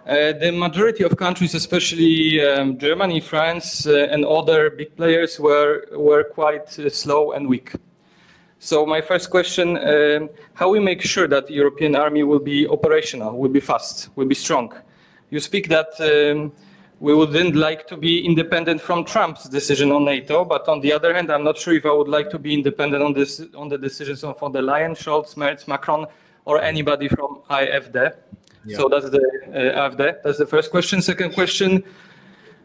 the majority of countries, especially Germany, France, and other big players, were quite slow and weak. So my first question, how we make sure that the European army will be operational, will be fast, will be strong? You speak that we wouldn't like to be independent from Trump's decision on NATO, but on the other hand, I'm not sure if I would like to be independent on the decisions of von der Leyen, Scholz, Merz, Macron, or anybody from AfD. Yeah. So that's the AfD. That's the first question. Second question,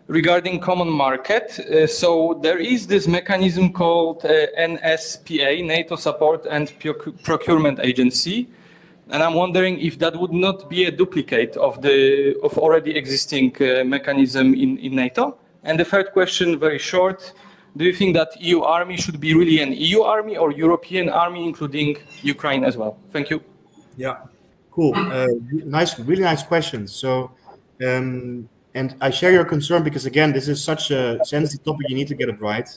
regarding common market. So there is this mechanism called NSPA, NATO Support and Procurement Agency. And I'm wondering if that would not be a duplicate of already existing mechanism in NATO. And the third question, very short, do you think that EU army should be really an EU army or European army, including Ukraine as well? Thank you. Yeah, cool. Really nice questions. So, and I share your concern because, again, this is such a sensitive topic, you need to get it right.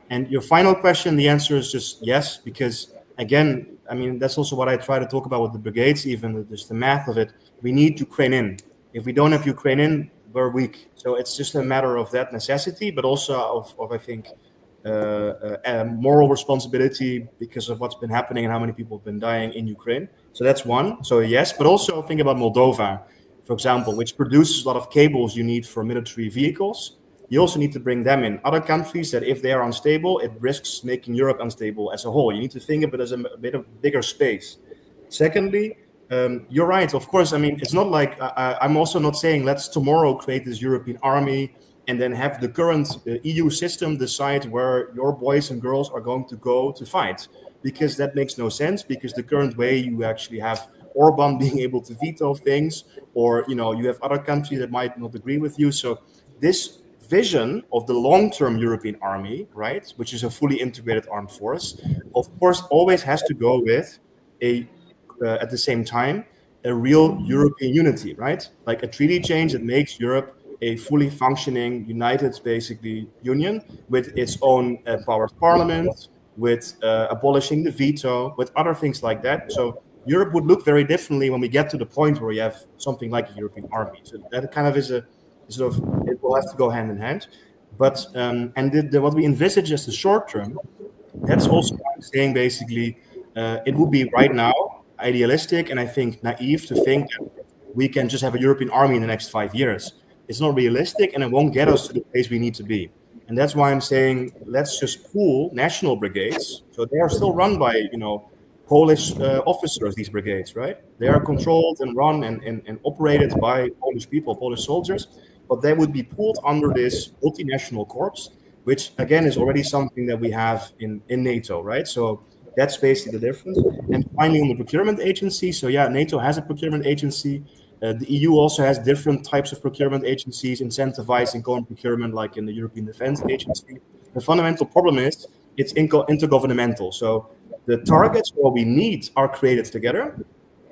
And your final question, the answer is just yes, because, again, I mean, that's also what I try to talk about with the brigades, even just the math of it. We need Ukraine in. If we don't have Ukraine in, we're weak. So it's just a matter of that necessity, but also of I think, moral responsibility because of what's been happening and how many people have been dying in Ukraine. So that's one. So yes, but also think about Moldova, for example, which produces a lot of cables you need for military vehicles. You also need to bring them in. Other countries that if they are unstable, it risks making Europe unstable as a whole. You need to think of it as a bit of bigger space. Secondly, you're right. Of course, I mean, it's not like I'm also not saying let's tomorrow create this European army and then have the current EU system decide where your boys and girls are going to go to fight, because that makes no sense, because the current way you actually have Orban being able to veto things, or, you know, you have other countries that might not agree with you. So this vision of the long-term European army, right, which is a fully integrated armed force, of course, always has to go with at the same time, a real European unity, right? Like a treaty change that makes Europe a fully functioning, united, basically, union with its own powered parliament, with abolishing the veto, with other things like that. So Europe would look very differently when we get to the point where you have something like a European army. So that kind of is a sort of, it will have to go hand in hand. But, and what we envisage as the short term, that's also what I'm saying, basically, it would be right now idealistic and I think naive to think that we can just have a European army in the next 5 years. It's not realistic and it won't get us to the place we need to be. And that's why I'm saying, let's just pool national brigades. So they are still run by, you know, Polish officers, these brigades, right? They are controlled and run and operated by Polish people, Polish soldiers, but they would be pooled under this multinational corps, which again is already something that we have in NATO, right? So that's basically the difference. And finally, on the procurement agency, so yeah, NATO has a procurement agency. The EU also has different types of procurement agencies incentivizing common procurement, like in the European Defense Agency. The fundamental problem is it's intergovernmental. So the targets what we need are created together,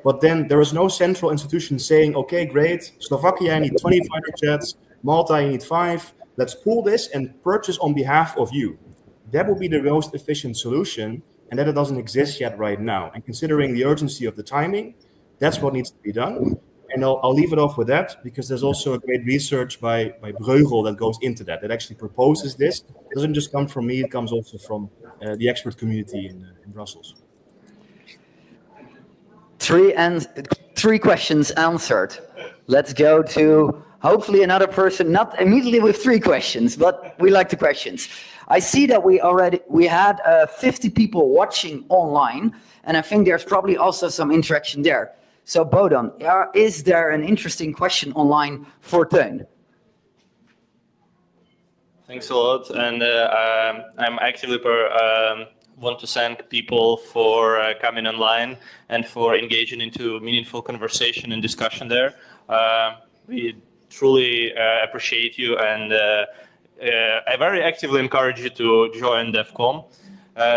but then there is no central institution saying, okay, great, Slovakia, I need 20 fighter jets, Malta, I need 5. Let's pool this and purchase on behalf of you. That would be the most efficient solution, and that it doesn't exist yet right now. And considering the urgency of the timing, that's what needs to be done. And I'll leave it off with that, because there's also a great research by Breugel that goes into that, that actually proposes this. It doesn't just come from me, it comes also from the expert community in Brussels. 3 questions answered. Let's go to hopefully another person, not immediately with 3 questions, but we like the questions. I see that we had 50 people watching online, and I think there's probably also some interaction there. So Bodan, is there an interesting question online for Teun? Thanks a lot, and I'm actively want to thank people for coming online and for engaging into meaningful conversation and discussion there. We truly appreciate you, and I very actively encourage you to join DevCom.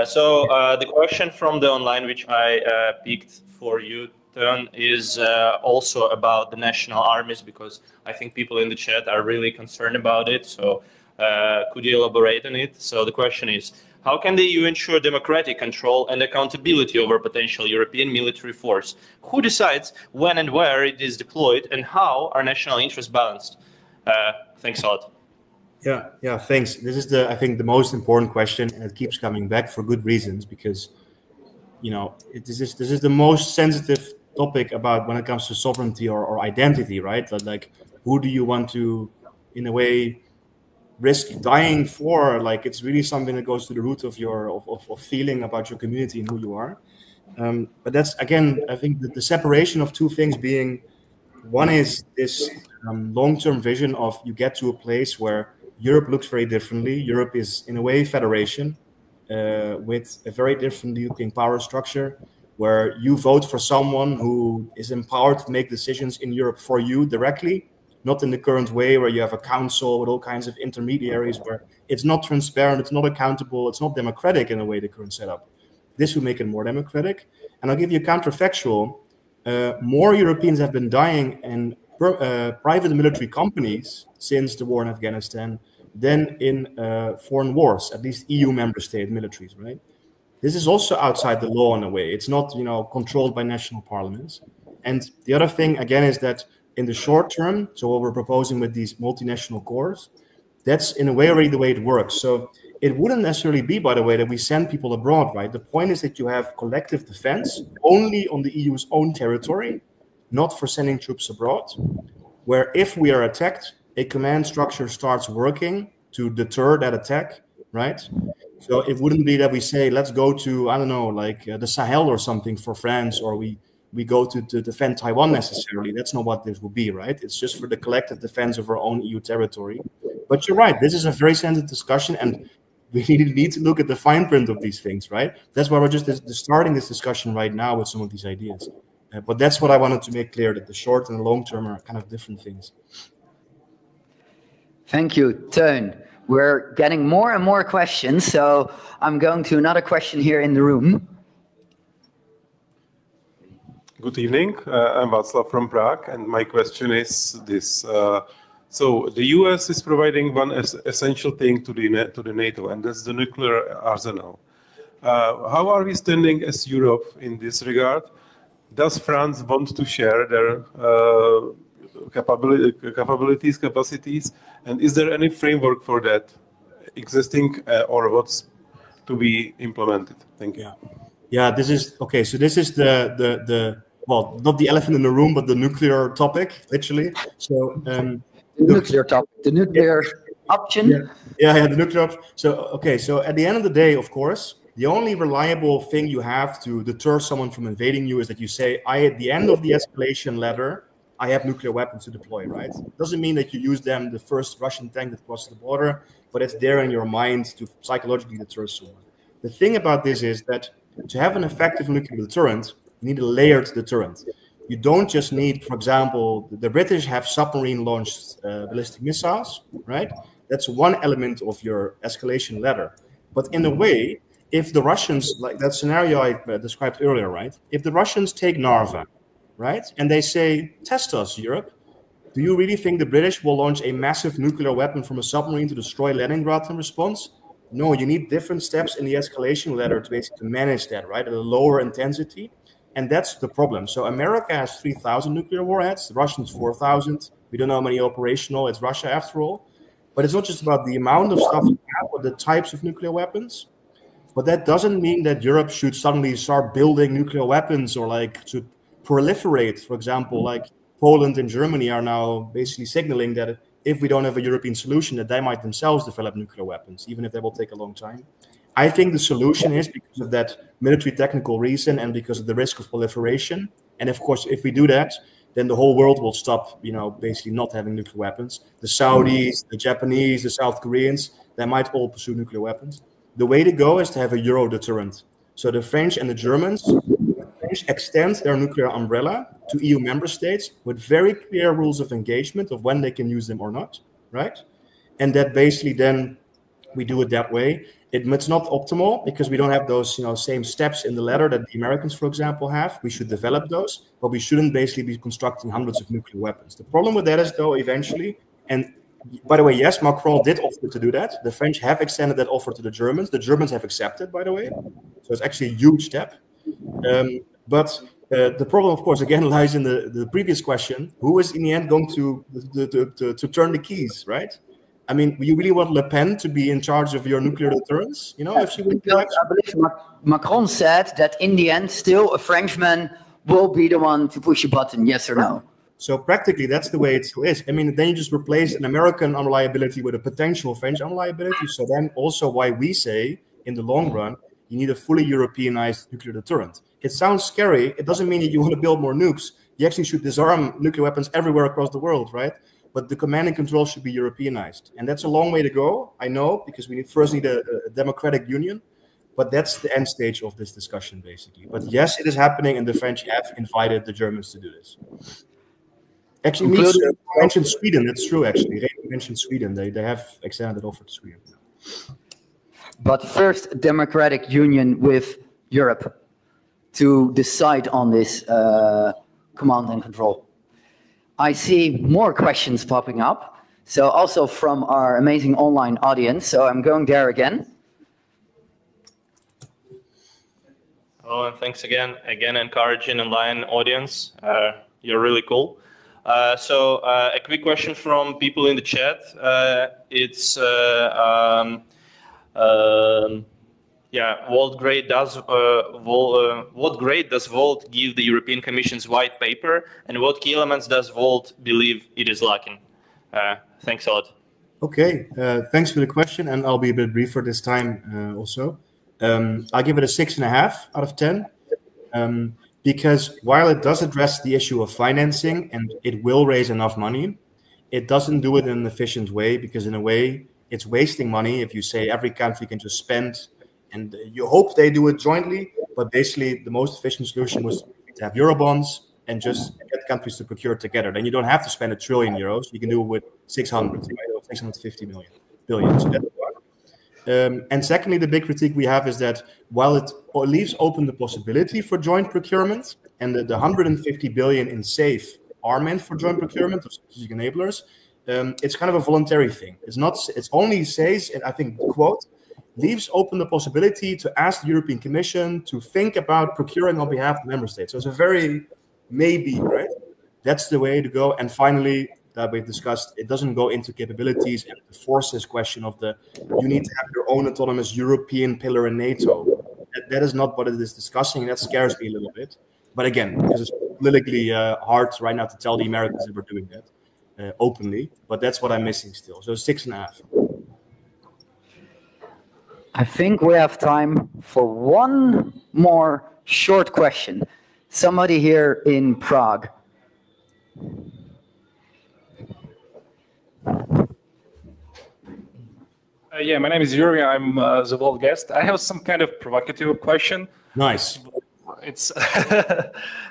So the question from the online, which I picked for you, Teun, is also about the national armies, because I think people in the chat are really concerned about it. So could you elaborate on it? So the question is, how can the EU ensure democratic control and accountability over potential European military force? Who decides when and where it is deployed, and how are national interests balanced? Thanks a lot. Yeah, thanks. This is I think the most important question, and it keeps coming back for good reasons, because this is the most sensitive topic about when it comes to sovereignty or identity, right? That, like, who do you want to, in a way, risk dying for? Like, it's really something that goes to the root of your of feeling about your community and who you are. But that's, again, I think that the separation of 2 things being, one is this long-term vision of you get to a place where Europe looks very differently. Europe is, in a way, federation with a very different looking power structure, where you vote for someone who is empowered to make decisions in Europe for you directly, not in the current way where you have a council with all kinds of intermediaries, where it's not transparent, it's not accountable, it's not democratic in a way, the current setup. This will make it more democratic. And I'll give you a counterfactual. More Europeans have been dying in private military companies since the war in Afghanistan than in foreign wars, at least EU member state militaries, right? This is also outside the law in a way. It's not, controlled by national parliaments. And the other thing, again, is that in the short term, so what we're proposing with these multinational cores, that's in a way already the way it works. So it wouldn't necessarily be, by the way, that we send people abroad, right? The point is that you have collective defense only on the EU's own territory, not for sending troops abroad, where if we are attacked, a command structure starts working to deter that attack, right? So it wouldn't be that we say, let's go to, I don't know, like the Sahel or something for France, or we go to defend Taiwan necessarily. That's not what this will be, right? It's just for the collective defense of our own EU territory. But you're right, this is a very sensitive discussion, and we need to look at the fine print of these things, right? That's why we're just starting this discussion right now with some of these ideas. But that's what I wanted to make clear, that the short and the long term are kind of different things. Thank you, Teun. We're getting more and more questions, so I'm going to another question here in the room. Good evening. I'm Václav from Prague, and my question is this. So the US is providing one essential thing to the NATO, and that's the nuclear arsenal. How are we standing as Europe in this regard? Does France want to share their capacities, and is there any framework for that existing, or what's to be implemented? Thank you. Yeah, this is okay. So this is the well, not the elephant in the room, but the nuclear topic, literally. So the nuclear topic, the nuclear option. Yeah, the nuclear option. So okay, so at the end of the day, of course, the only reliable thing you have to deter someone from invading you is that you say, at the end of the escalation ladder, I have nuclear weapons to deploy, right? It doesn't mean that you use them, the first Russian tank that crosses the border, but it's there in your mind to psychologically deter someone. The thing about this is that to have an effective nuclear deterrent, you need a layered deterrent. You don't just need, for example, the British have submarine-launched ballistic missiles, right? That's one element of your escalation ladder. But in a way, if the Russians, like that scenario I described earlier, right? If the Russians take Narva, right, and they say, test us, Europe, do you really think the British will launch a massive nuclear weapon from a submarine to destroy Leningrad in response? No, you need different steps in the escalation ladder to basically manage that, right, at a lower intensity. And that's the problem. So America has 3,000 nuclear warheads, the Russians 4,000. We don't know how many operational. It's Russia after all. But it's not just about the amount of stuff you have or the types of nuclear weapons. But that doesn't mean that Europe should suddenly start building nuclear weapons or like to proliferate. For example, like Poland and Germany are now basically signaling that if we don't have a European solution, that they might themselves develop nuclear weapons, even if that will take a long time. I think the solution is because of that military technical reason and because of the risk of proliferation. And of course, if we do that, then the whole world will stop, you know, basically not having nuclear weapons. The Saudis, the Japanese, the South Koreans, they might all pursue nuclear weapons. The way to go is to have a Euro deterrent. So the French and the Germans extend their nuclear umbrella to EU member states with very clear rules of engagement of when they can use them or not, right? And that basically then we do it that way. It's not optimal because we don't have those, you know, same steps in the ladder that the Americans, for example, have. We should develop those, but we shouldn't basically be constructing hundreds of nuclear weapons. The problem with that is, though, eventually, and by the way, yes, Macron did offer to do that. The French have extended that offer to the Germans. The Germans have accepted, by the way. So it's actually a huge step. But the problem, of course, again, lies in the previous question. Who is in the end going to turn the keys, right? I mean, you really want Le Pen to be in charge of your nuclear deterrence? You know, if she would. I believe Macron said that in the end, still a Frenchman will be the one to push a button, yes or no. So practically, that's the way it is. I mean, then you just replace an American unreliability with a potential French unreliability. So then also why we say, in the long run, you need a fully Europeanized nuclear deterrent. It sounds scary. It doesn't mean that you want to build more nukes. You actually should disarm nuclear weapons everywhere across the world, right? But the command and control should be Europeanized. And that's a long way to go, I know, because we first need a democratic union. But that's the end stage of this discussion, basically. But yes, it is happening, and the French have invited the Germans to do this. Actually, you mentioned Sweden. That's true, actually. They mentioned Sweden. They have extended offer to Sweden. But first, a democratic union with Europe to decide on this command and control. I see more questions popping up. So also from our amazing online audience. So I'm going there again. Oh, and thanks again. Again, encouraging online audience. You're really cool. So a quick question from people in the chat. It's what grade does Volt give the European Commission's white paper, and what key elements does Volt believe it is lacking? Thanks a lot. Okay, thanks for the question, and I'll be a bit briefer this time also. I'll give it a 6.5 out of 10. Because while it does address the issue of financing and it will raise enough money, it doesn't do it in an efficient way, because in a way it's wasting money if you say every country can just spend, and you hope they do it jointly, but basically the most efficient solution was to have Eurobonds and just get countries to procure together. Then you don't have to spend €1 trillion. You can do it with 600, right, or 650 billion. So that's one. And secondly, the big critique we have is that while it leaves open the possibility for joint procurement, and the 150 billion in SAFE are meant for joint procurement of strategic enablers, it's kind of a voluntary thing. It's only says, and I think the quote, leaves open the possibility to ask the European Commission to think about procuring on behalf of the member states. So it's a very maybe, right? That's the way to go. And finally, that we've discussed, it doesn't go into capabilities and the forces question of you need to have your own autonomous European pillar in NATO. That is not what it is discussing. That scares me a little bit. But again, because it's politically hard right now to tell the Americans that we're doing that openly. But that's what I'm missing still. So 6.5. I think we have time for one more short question. Somebody here in Prague. Yeah, my name is Yuri. I'm the Volt guest. I have some kind of provocative question. Nice. It's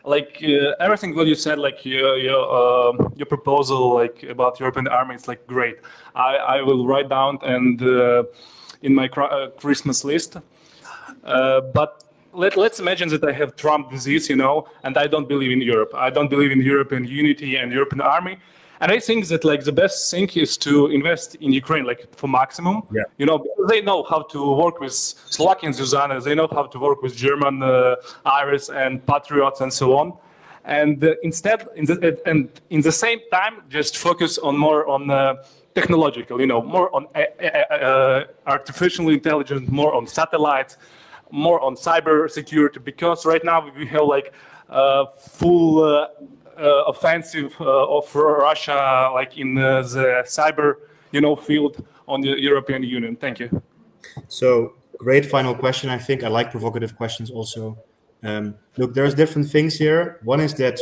like everything what you said, like your proposal, like about European army, it's like great. I will write down and in my Christmas list. But let's imagine that I have Trump disease, and I don't believe in Europe. I don't believe in European unity and European army. And I think that like the best thing is to invest in Ukraine, like for maximum. Yeah. Because they know how to work with Slovakian Zuzana, they know how to work with German Iris and Patriots and so on. And instead, in the same time, just focus on more on technological, more on artificial intelligence, more on satellites, more on cyber security. Because right now we have like full offensive of Russia, like in the cyber, field on the European Union? Thank you. So great final question. I think I like provocative questions also. Look, there's different things here. One is that,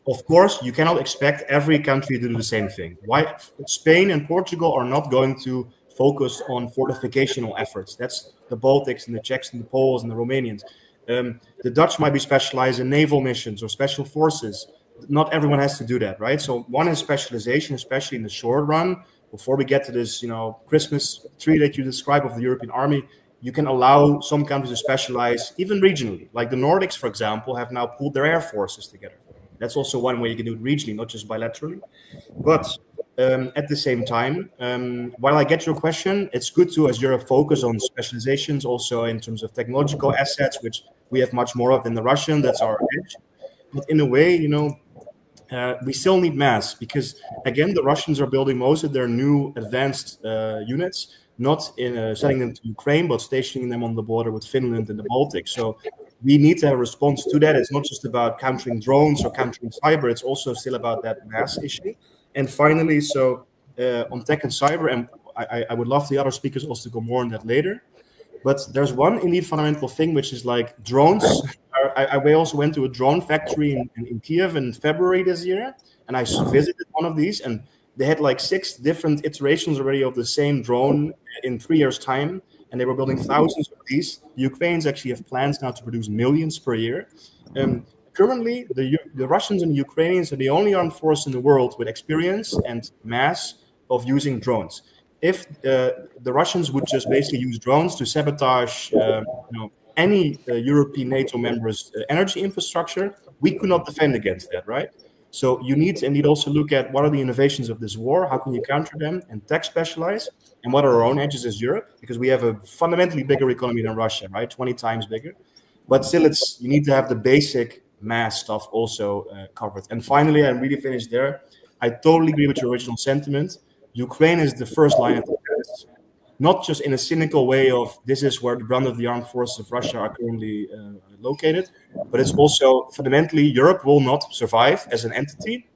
of course, you cannot expect every country to do the same thing. Why? Spain and Portugal are not going to focus on fortificational efforts. That's the Baltics and the Czechs and the Poles and the Romanians. The Dutch might be specialized in naval missions or special forces. Not everyone has to do that, right? So one is specialization, especially in the short run. Before we get to this, Christmas tree that you describe of the European army, you can allow some countries to specialize even regionally. Like the Nordics, for example, have now pulled their air forces together. That's also one way you can do it regionally, not just bilaterally. But at the same time, while I get your question, it's good to, as Europe, focus on specializations also in terms of technological assets, which we have much more of than the Russian. That's our edge. But in a way, we still need mass because, again, the Russians are building most of their new advanced units, not in sending them to Ukraine, but stationing them on the border with Finland and the Baltics. So we need to have a response to that. It's not just about countering drones or countering cyber. It's also still about that mass issue. And finally, on tech and cyber, and I would love the other speakers also to go more on that later. But there's one indeed fundamental thing, which is like drones. I also went to a drone factory in Kiev in February this year, and I visited one of these, and they had like 6 different iterations already of the same drone in 3 years' time, and they were building thousands of these. The Ukrainians actually have plans now to produce millions per year. Currently, the Russians and the Ukrainians are the only armed force in the world with experience and mass of using drones. If the Russians would just basically use drones to sabotage any European NATO members' energy infrastructure, we could not defend against that, right? So you need to indeed also look at what are the innovations of this war, how can you counter them, and tech specialize, and what are our own edges as Europe, because we have a fundamentally bigger economy than Russia, right? 20 times bigger. But still, you need to have the basic mass stuff also covered. And finally, I'm really finished there. I totally agree with your original sentiment. Ukraine is the first line of defense, not just in a cynical way of this is where the brunt of the armed forces of Russia are currently located, but it's also fundamentally Europe will not survive as an entity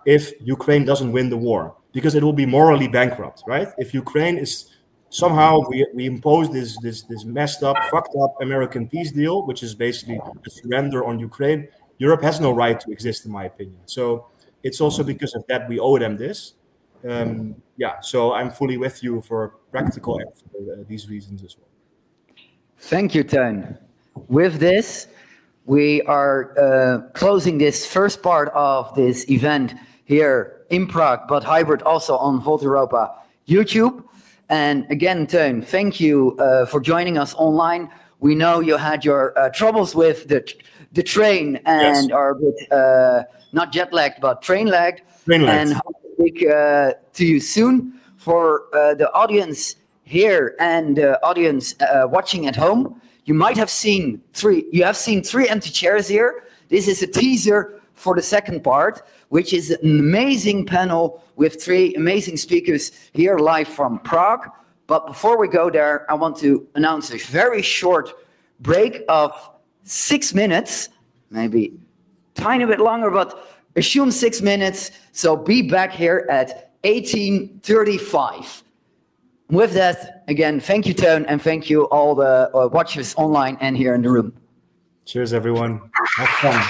if Ukraine doesn't win the war, because it will be morally bankrupt, right? If Ukraine is somehow we impose this messed up, fucked up American peace deal, which is basically a surrender on Ukraine, Europe has no right to exist, in my opinion. So it's also because of that we owe them this. So I'm fully with you for practical and for these reasons as well. Thank you, Teun. With this, we are closing this first part of this event here in Prague, but hybrid also on Volt Europa YouTube. And again, Teun, thank you for joining us online. We know you had your troubles with the train and yes, are a bit, not jet lagged, but train lagged. And hope to speak to you soon. For the audience here and the audience watching at home, you might have seen three empty chairs here. This is a teaser for the second part, which is an amazing panel with 3 amazing speakers here live from Prague. But before we go there, I want to announce a very short break of 6 minutes, maybe a tiny bit longer, but assume 6 minutes. So be back here at 18:35. With that, again, thank you, Teun, and thank you all the watchers online and here in the room. Cheers, everyone. Have fun.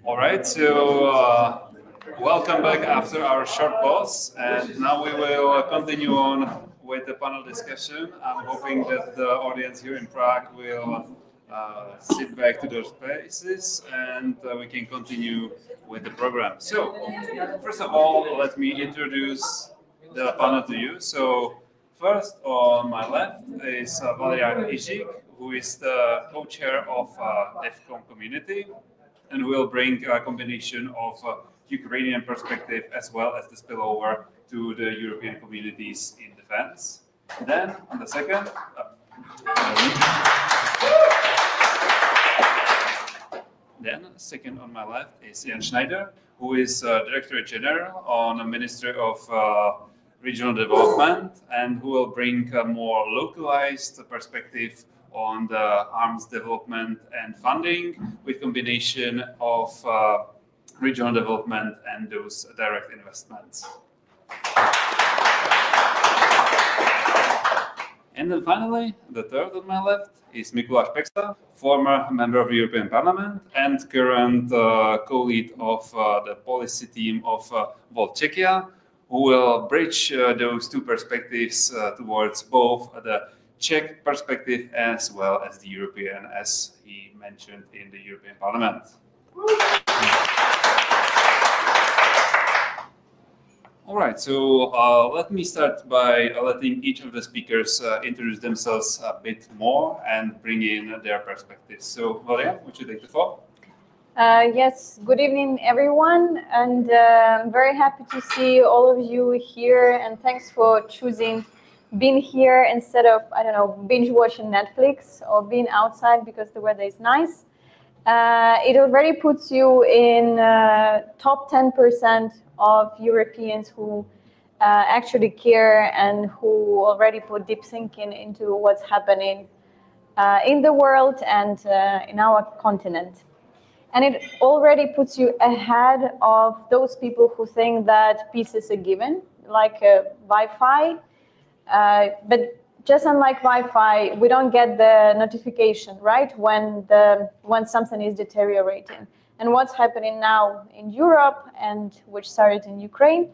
All right, so welcome back after our short pause, and now we will continue on with the panel discussion. I'm hoping that the audience here in Prague will sit back to their spaces and we can continue with the program. So, first of all, let me introduce the panel to you. So, first on my left is Valerian Ižík, who is the co-chair of DEFCON community, and will bring a combination of Ukrainian perspective as well as the spillover to the European communities in defense. Then, on the second, second on my left is Jan Schneider, who is Director General on the Ministry of Regional Development, and who will bring a more localized perspective on the arms development and funding with combination of regional development and those direct investments. And then finally, the third on my left is Mikuláš Peksa, former member of the European Parliament and current co-lead of the policy team of Volt Czechia, who will bridge those two perspectives towards both the Czech perspective as well as the European, as he mentioned in the European Parliament. All right, so let me start by letting each of the speakers introduce themselves a bit more and bring in their perspectives. So, Valeria, would you take the floor? Yes, good evening, everyone, and I'm very happy to see all of you here, and thanks for choosing being here instead of, I don't know, binge watching Netflix or being outside because the weather is nice. It already puts you in top 10% of Europeans who actually care and who already put deep thinking into what's happening in the world and in our continent. And it already puts you ahead of those people who think that peace is a given, like Wi-Fi. But just unlike Wi-Fi, we don't get the notification, right, when something is deteriorating. And what's happening now in Europe, and which started in Ukraine,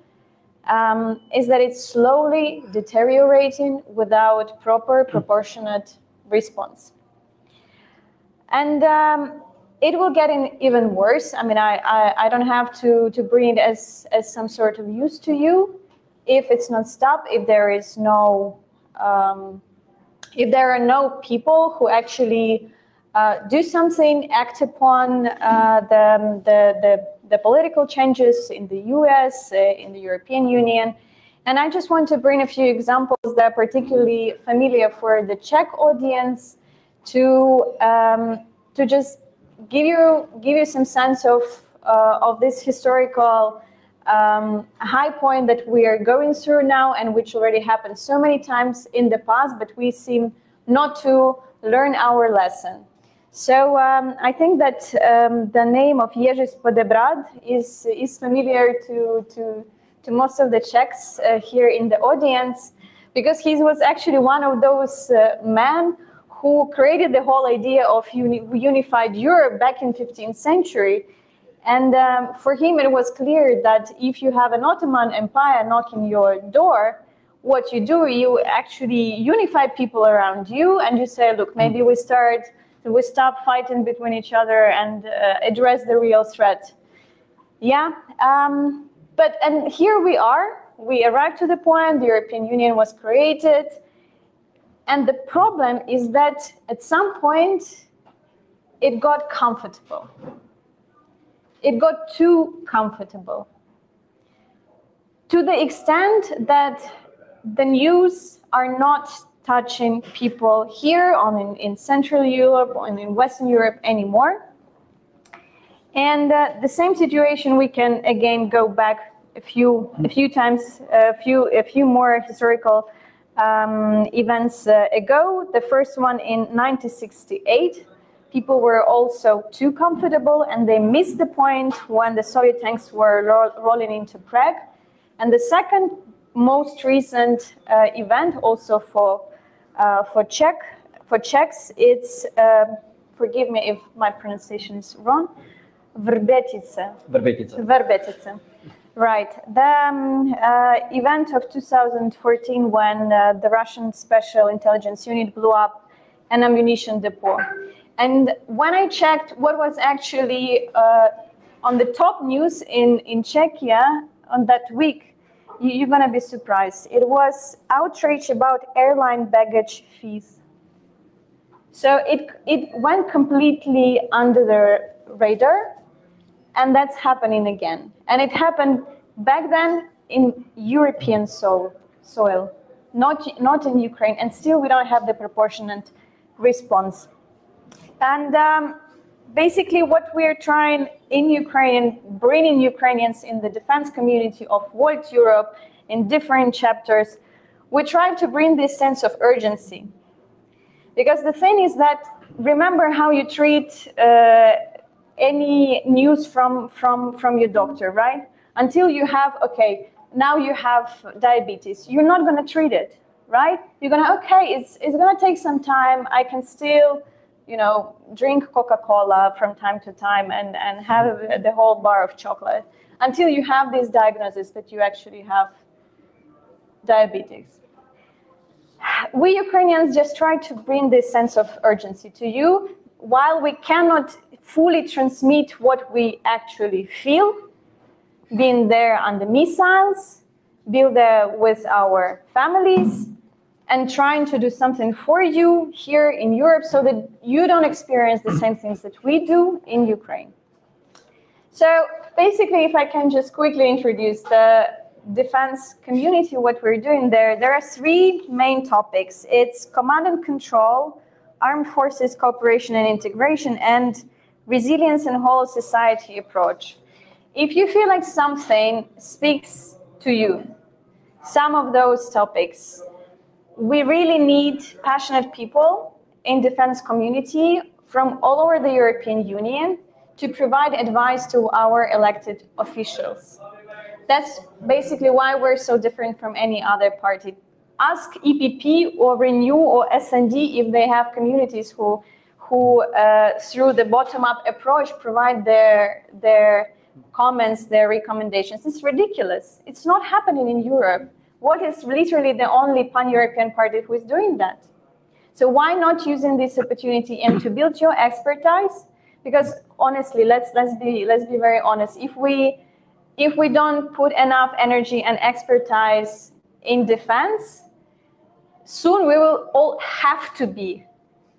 is that it's slowly deteriorating without proper, proportionate response. And it will get even worse. I mean, I don't have to bring it as some sort of news to you. If it's not stopped, if there is no, if there are no people who actually do something, act upon the political changes in the US, in the European Union. And I just want to bring a few examples that are particularly familiar for the Czech audience to just give you some sense of this historical high point that we are going through now, and which already happened so many times in the past, but we seem not to learn our lesson. So I think that the name of Jerzy Spodebrat is familiar to most of the Czechs here in the audience, because he was actually one of those men who created the whole idea of unified Europe back in 15th century. And for him, it was clear that if you have an Ottoman Empire knocking your door, what you do, you actually unify people around you, and you say, look, maybe we stop fighting between each other and address the real threat. Yeah, and here we are. We arrived to the point, the European Union was created. And the problem is that at some point, it got comfortable. It got too comfortable, to the extent that the news are not touching people here in Central Europe or in Western Europe anymore. And the same situation, we can again go back a few times, a few more historical events ago. The first one in 1968. People were also too comfortable, and they missed the point when the Soviet tanks were rolling into Prague. And the second most recent event, also for Czechs, it's forgive me if my pronunciation is wrong. Verbetice. Verbetice. Verbetice. Right. The event of 2014 when the Russian Special Intelligence Unit blew up an ammunition depot. And when I checked what was actually on the top news in Czechia on that week, you're going to be surprised. It was outrage about airline baggage fees. So it went completely under the radar, and that's happening again. And it happened back then in European soil, not in Ukraine, and still we don't have the proportionate response. And basically what we're trying in Ukraine, bringing Ukrainians in the defense community of Volt Europe in different chapters, we try to bring this sense of urgency. Because the thing is that, remember how you treat any news from your doctor, right? Until you have, okay, now you have diabetes, you're not going to treat it, right? You're going to, okay, it's going to take some time. I can still, you know, drink Coca-Cola from time to time and have the whole bar of chocolate until you have this diagnosis that you actually have diabetes. We Ukrainians just try to bring this sense of urgency to you while we cannot fully transmit what we actually feel, being there on the missiles, being there with our families, and trying to do something for you here in Europe so that you don't experience the same things that we do in Ukraine. So basically, if I can just quickly introduce the defense community, what we're doing there are three main topics. It's command and control, armed forces cooperation and integration, and resilience and whole society approach. If you feel like something speaks to you, some of those topics, we really need passionate people in defense community from all over the European Union to provide advice to our elected officials. That's basically why we're so different from any other party. Ask EPP or Renew or SND if they have communities who through the bottom-up approach provide their comments, their recommendations. It's ridiculous. It's not happening in Europe. What is literally the only pan-European party who is doing that? So why not using this opportunity and to build your expertise? Because honestly, let's be very honest. If we don't put enough energy and expertise in defense, soon we will all have to be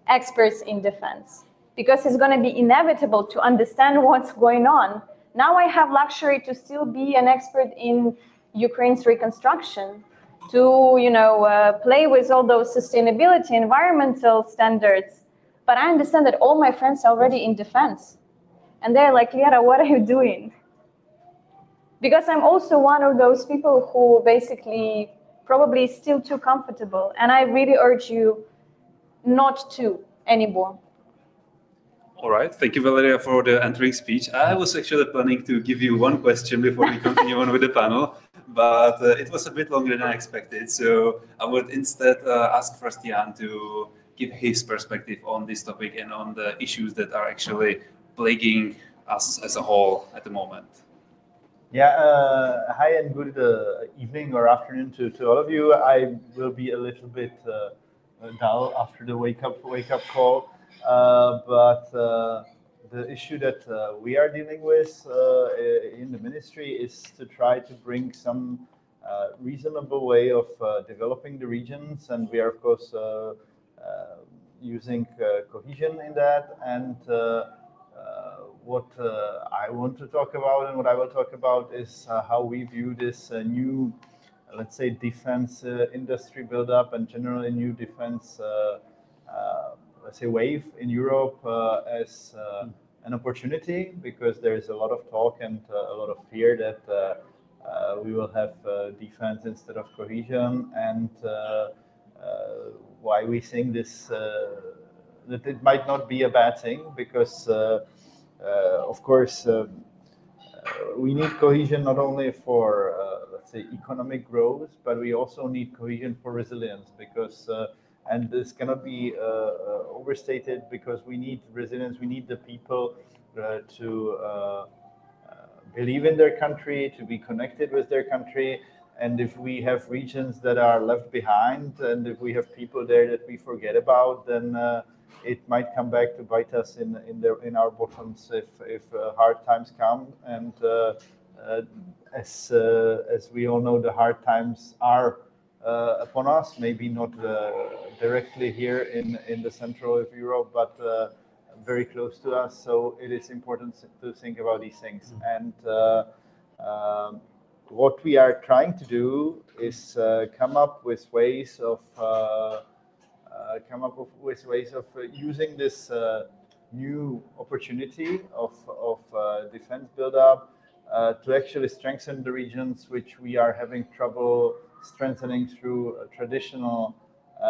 experts in defense because it's going to be inevitable to understand what's going on. Now I have luxury to still be an expert in Ukraine's reconstruction, to play with all those sustainability, environmental standards. But I understand that all my friends are already in defense. And they're like, Liara, what are you doing? Because I'm also one of those people who basically probably is still too comfortable. And I really urge you not to anymore. All right. Thank you, Valeria, for the entering speech. I was actually planning to give you one question before we continue on with the panel, but it was a bit longer than I expected. So I would instead ask first Jan to give his perspective on this topic and on the issues that are actually plaguing us as a whole at the moment. Yeah, hi and good evening or afternoon to all of you. I will be a little bit dull after the wake up call, but the issue that we are dealing with in the ministry is to try to bring some reasonable way of developing the regions, and we are of course using cohesion in that. And what I want to talk about and what I will talk about is how we view this new, let's say, defense industry build-up and generally new defense, let's say, wave in Europe as an opportunity, because there is a lot of talk and a lot of fear that we will have defense instead of cohesion, and why we think this that it might not be a bad thing, because of course, we need cohesion not only for, let's say, economic growth, but we also need cohesion for resilience, because, and this cannot be overstated, because we need resilience, we need the people believe in their country, to be connected with their country. And if we have regions that are left behind, and if we have people there that we forget about, then it might come back to bite us in our bottoms if hard times come. And as we all know, the hard times are upon us. Maybe not directly here in the central of Europe, but very close to us. So it is important to think about these things. And what we are trying to do is come up with ways of using this new opportunity of defense buildup to actually strengthen the regions which we are having trouble strengthening through traditional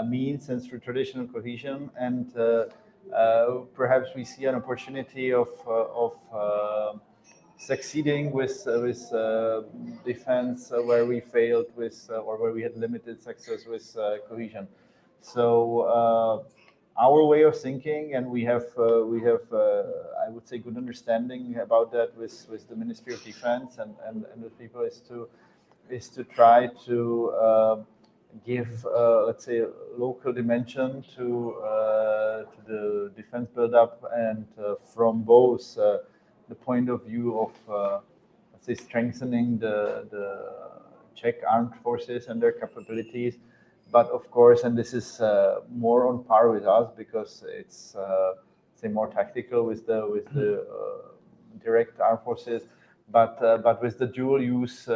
means and through traditional cohesion. And perhaps we see an opportunity of succeeding with defense where we failed with or where we had limited success with cohesion. So our way of thinking, and we have I would say good understanding about that with the Ministry of Defense and the people, is to try to give let's say local dimension to the defense buildup, and from both the point of view of let's say strengthening the Czech armed forces and their capabilities, but of course, and this is more on par with us because it's say more tactical with the direct armed forces, but with the dual use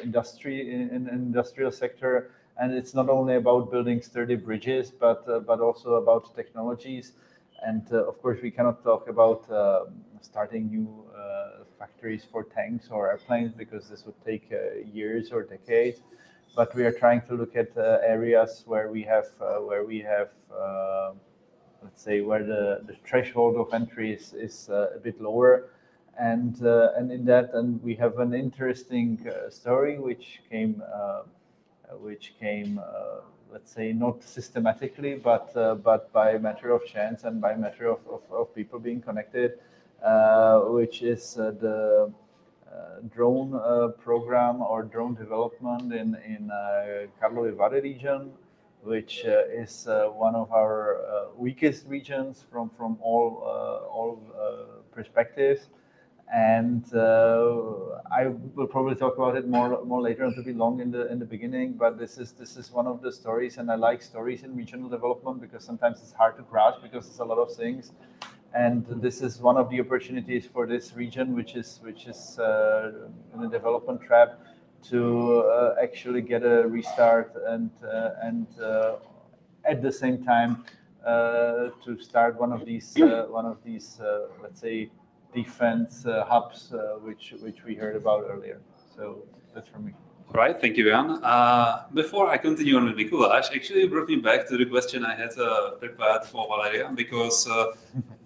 industry in industrial sector. And it's not only about building sturdy bridges, but also about technologies. And of course, we cannot talk about starting new factories for tanks or airplanes, because this would take years or decades. But we are trying to look at areas where we have let's say where the threshold of entry is a bit lower. And in that, and we have an interesting story which came let's say not systematically, but by a matter of chance and by a matter of people being connected, which is the drone program or drone development in Karlovy Vary region, which is one of our weakest regions from all perspectives. And I will probably talk about it more later, not to be long in the beginning. But this is one of the stories, and I like stories in regional development because sometimes it's hard to grasp because there's a lot of things. And this is one of the opportunities for this region, which is in a development trap, to actually get a restart and at the same time to start one of these let's say defense hubs, which we heard about earlier. So that's from me. Right, thank you, Jan. Before I continue on with Mikuláš, actually you brought me back to the question I had prepared for Valeria, because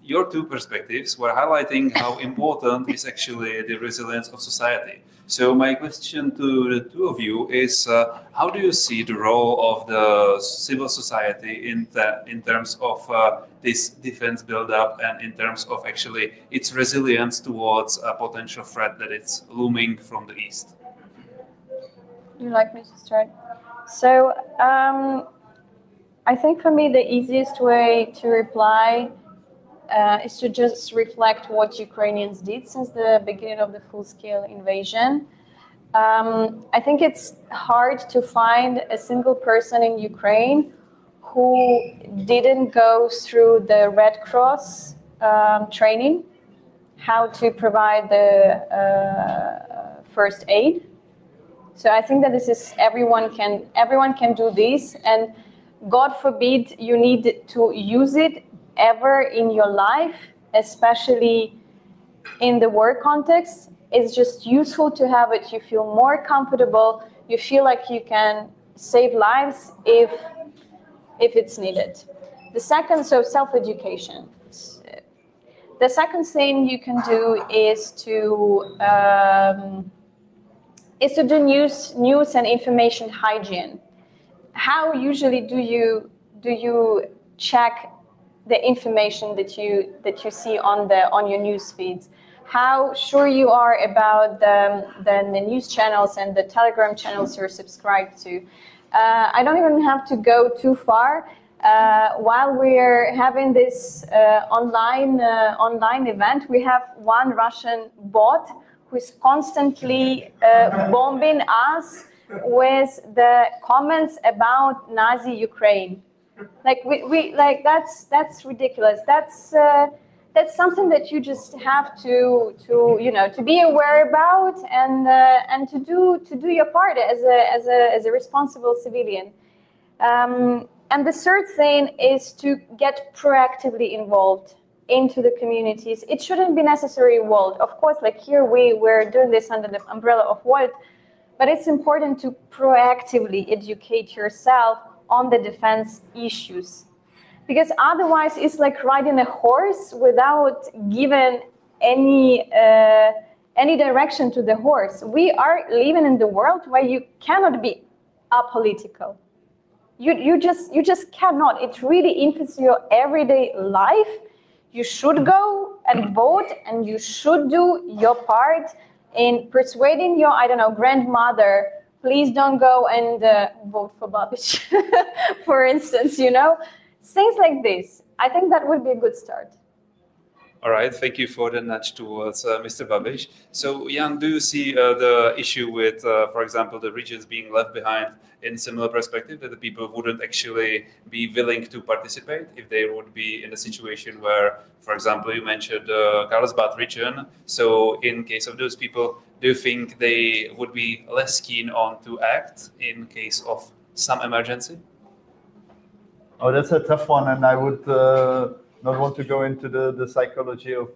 your two perspectives were highlighting how important is actually the resilience of society. So my question to the two of you is, how do you see the role of the civil society in terms of this defense buildup and in terms of actually its resilience towards a potential threat that it's looming from the east? You'd like me to start? So I think for me the easiest way to reply is to just reflect what Ukrainians did since the beginning of the full-scale invasion. I think it's hard to find a single person in Ukraine who didn't go through the Red Cross training, how to provide the first aid. So I think that this is everyone can do this, and God forbid you need to use it ever in your life, especially in the work context. It's just useful to have it. You feel more comfortable. You feel like you can save lives if it's needed. The second, so self-education. The second thing you can do is to do news and information hygiene. How usually do you check the information that you see on your news feeds, how sure you are about the news channels and the Telegram channels you're subscribed to. I don't even have to go too far. While we're having this online event, we have one Russian bot who's constantly bombing us with the comments about Nazi Ukraine. Like like that's ridiculous. That's something that you just have to be aware about and to do your part as a responsible civilian. And the third thing is to get proactively involved into the communities. It shouldn't be necessarily Volt. Of course, like here we're doing this under the umbrella of Volt, but it's important to proactively educate yourself on the defense issues. Because otherwise it's like riding a horse without giving any direction to the horse. We are living in the world where you cannot be apolitical. You just cannot. It really influences your everyday life. You should go and vote, and you should do your part in persuading your, I don't know, grandmother, please don't go and vote for Babiš, for instance, you know. Things like this. I think that would be a good start. All right, thank you for the nudge towards Mr. Babiš. So, Jan, do you see the issue with, for example, the regions being left behind in similar perspective, that the people wouldn't actually be willing to participate if they would be in a situation where, for example, you mentioned Carlsbad region. So, in case of those people, do you think they would be less keen on to act in case of some emergency? Oh, that's a tough one, and I would not want to go into the psychology of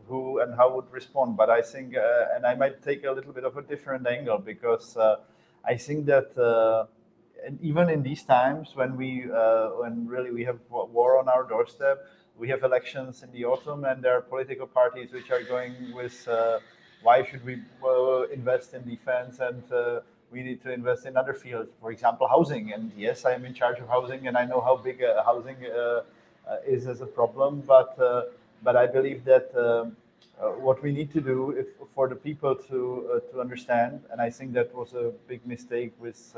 who and how would respond. But I think, and I might take a little bit of a different angle, because I think that and even in these times when really we have war on our doorstep, we have elections in the autumn, and there are political parties which are going with why should we invest in defense, and we need to invest in other fields, for example, housing. And yes, I am in charge of housing, and I know how big housing is as a problem. But I believe that what we need to do for the people to understand, and I think that was a big mistake with,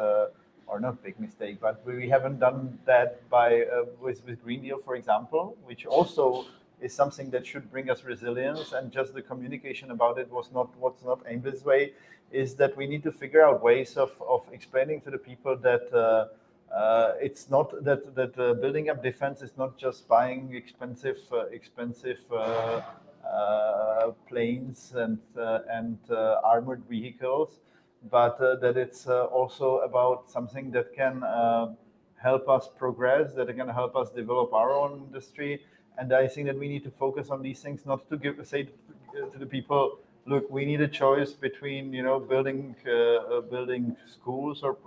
or not big mistake, but we haven't done that by with Green Deal, for example, which also is something that should bring us resilience, and just the communication about it was not aimed this way. Is that we need to figure out ways of explaining to the people that it's not that building up defense is not just buying expensive planes and armored vehicles, but that it's also about something that can help us progress, that can help us develop our own industry. And I think that we need to focus on these things, not to say to the people, look, we need a choice between, you know, building schools or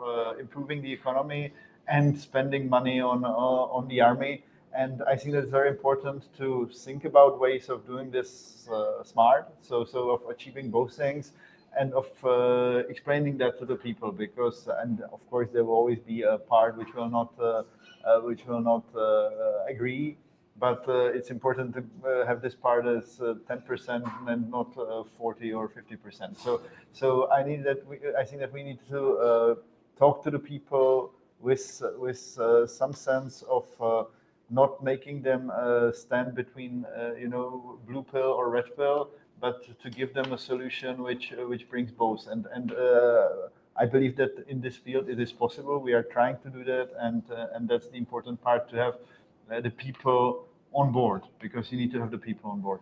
improving the economy and spending money on the army. And I think that's very important to think about ways of doing this smart, so of achieving both things, and of explaining that to the people, because, and of course there will always be a part which will not agree. But it's important to have this part as 10% and not 40 or 50%. So I think that we need to talk to the people with some sense of not making them stand between blue pill or red pill, but to give them a solution which brings both. And I believe that in this field it is possible. We are trying to do that, and that's the important part, to have the people on board, because you need to have the people on board.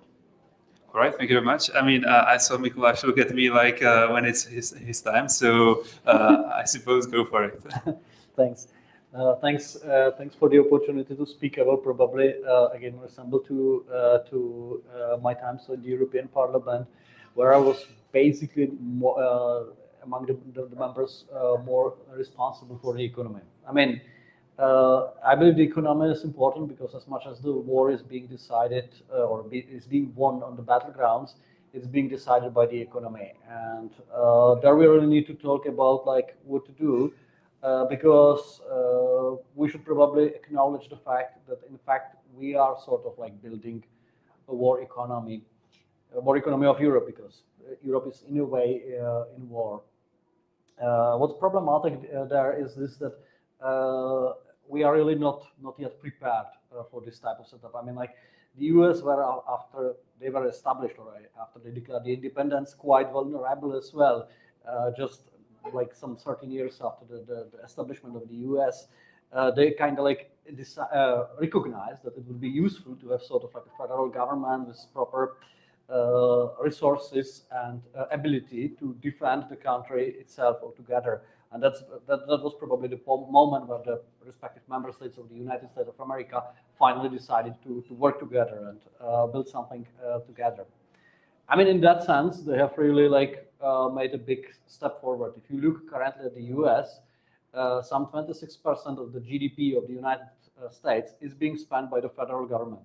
All right, thank you very much. I mean, I saw Mikuláš look at me like when it's his time, so I suppose go for it. Thanks. Thanks for the opportunity to speak. I will probably again resemble to my time in the European Parliament, where I was basically more, among the members more responsible for the economy. I mean, I believe the economy is important, because as much as the war is being decided is being won on the battlegrounds, it's being decided by the economy, and there we really need to talk about like what to do, because we should probably acknowledge the fact that in fact we are sort of like building a war economy of Europe, because Europe is in a way in war. What's problematic there is this, that we are really not yet prepared for this type of setup. I mean, like the US were, after they were established, or after they declared the independence, quite vulnerable as well. Just like some 13 years after the establishment of the US, they kind of like recognized that it would be useful to have sort of like a federal government with proper resources and ability to defend the country itself altogether. And that was probably the moment where the respective member states of the United States of America finally decided to work together and build something together. I mean, in that sense, they have really like made a big step forward. If you look currently at the US, some 26% of the GDP of the United States is being spent by the federal government.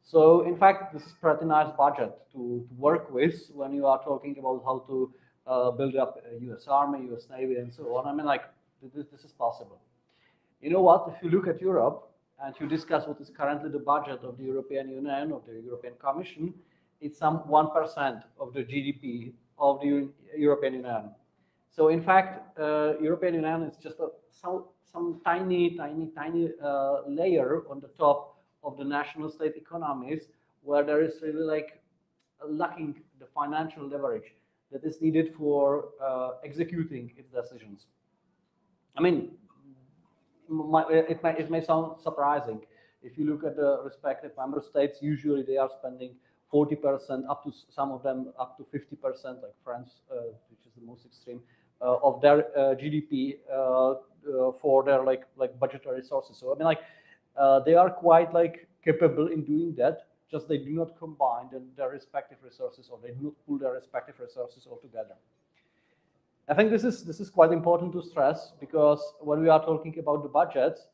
So, in fact, this is a pretty nice budget to work with when you are talking about how to build up a US Army, US Navy, and so on. I mean, like, this is possible. You know what? If you look at Europe and you discuss what is currently the budget of the European Union, of the European Commission, it's some 1% of the GDP of the European Union. So, in fact, European Union is just some tiny layer on the top of the national state economies, where there is really like lacking the financial leverage that is needed for executing its decisions. I mean, it may sound surprising. If you look at the respective member states, usually they are spending 40%, up to some of them up to 50%, like France, which is the most extreme, of their GDP for their like budgetary sources. So I mean, like they are quite like capable in doing that. Just they do not combine their respective resources, or they do not pool their respective resources all together. I think this is quite important to stress, because when we are talking about the budgets,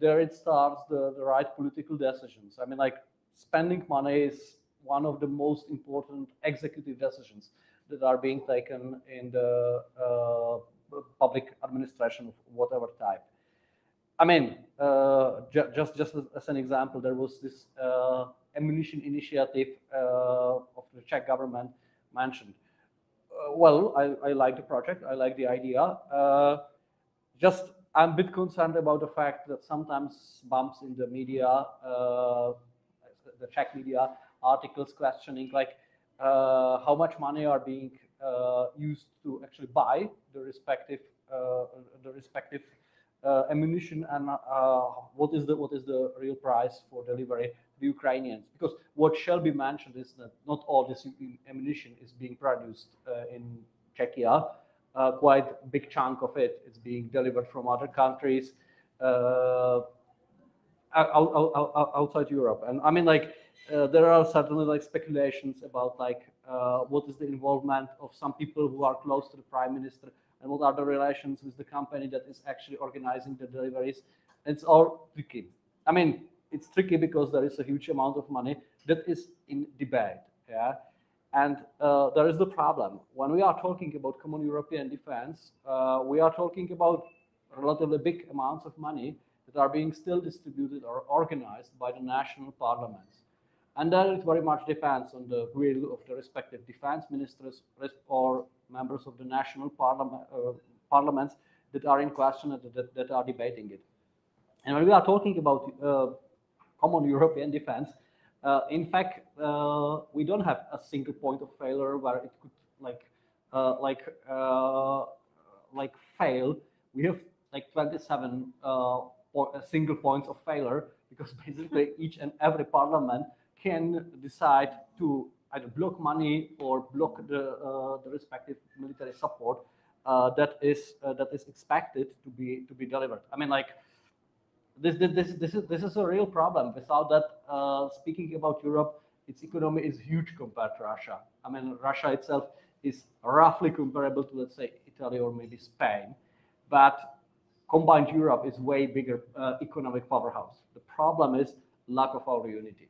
there it starts the right political decisions. I mean, like spending money is one of the most important executive decisions that are being taken in the public administration of whatever type. I mean, just as an example, there was this ammunition initiative of the Czech government mentioned. Well, I like the project, I like the idea. Just I'm a bit concerned about the fact that sometimes bumps in the media, the Czech media, articles questioning like how much money are being used to actually buy the respective ammunition, and what is the real price for delivery to the Ukrainians. Because what shall be mentioned is that not all this ammunition is being produced in Czechia. Quite a big chunk of it is being delivered from other countries outside Europe. And I mean, like there are certainly like speculations about like what is the involvement of some people who are close to the prime minister, and what are the relations with the company that is actually organizing the deliveries. It's all tricky. I mean, it's tricky because there is a huge amount of money that is in debate. Yeah, and there is the problem. When we are talking about common European defense, we are talking about relatively big amounts of money that are being still distributed or organized by the national parliaments. And then it very much depends on the will of the respective defense ministers or members of the national parliaments that are in question, that are debating it. And when we are talking about common European defense, in fact, we don't have a single point of failure where it could fail. We have like 27 single points of failure, because basically each and every parliament can decide to either block money or block the respective military support that is expected to be delivered. I mean, like this is a real problem. Without that, speaking about Europe, its economy is huge compared to Russia. I mean, Russia itself is roughly comparable to, let's say, Italy or maybe Spain, but combined Europe is way bigger economic powerhouse. The problem is lack of our unity.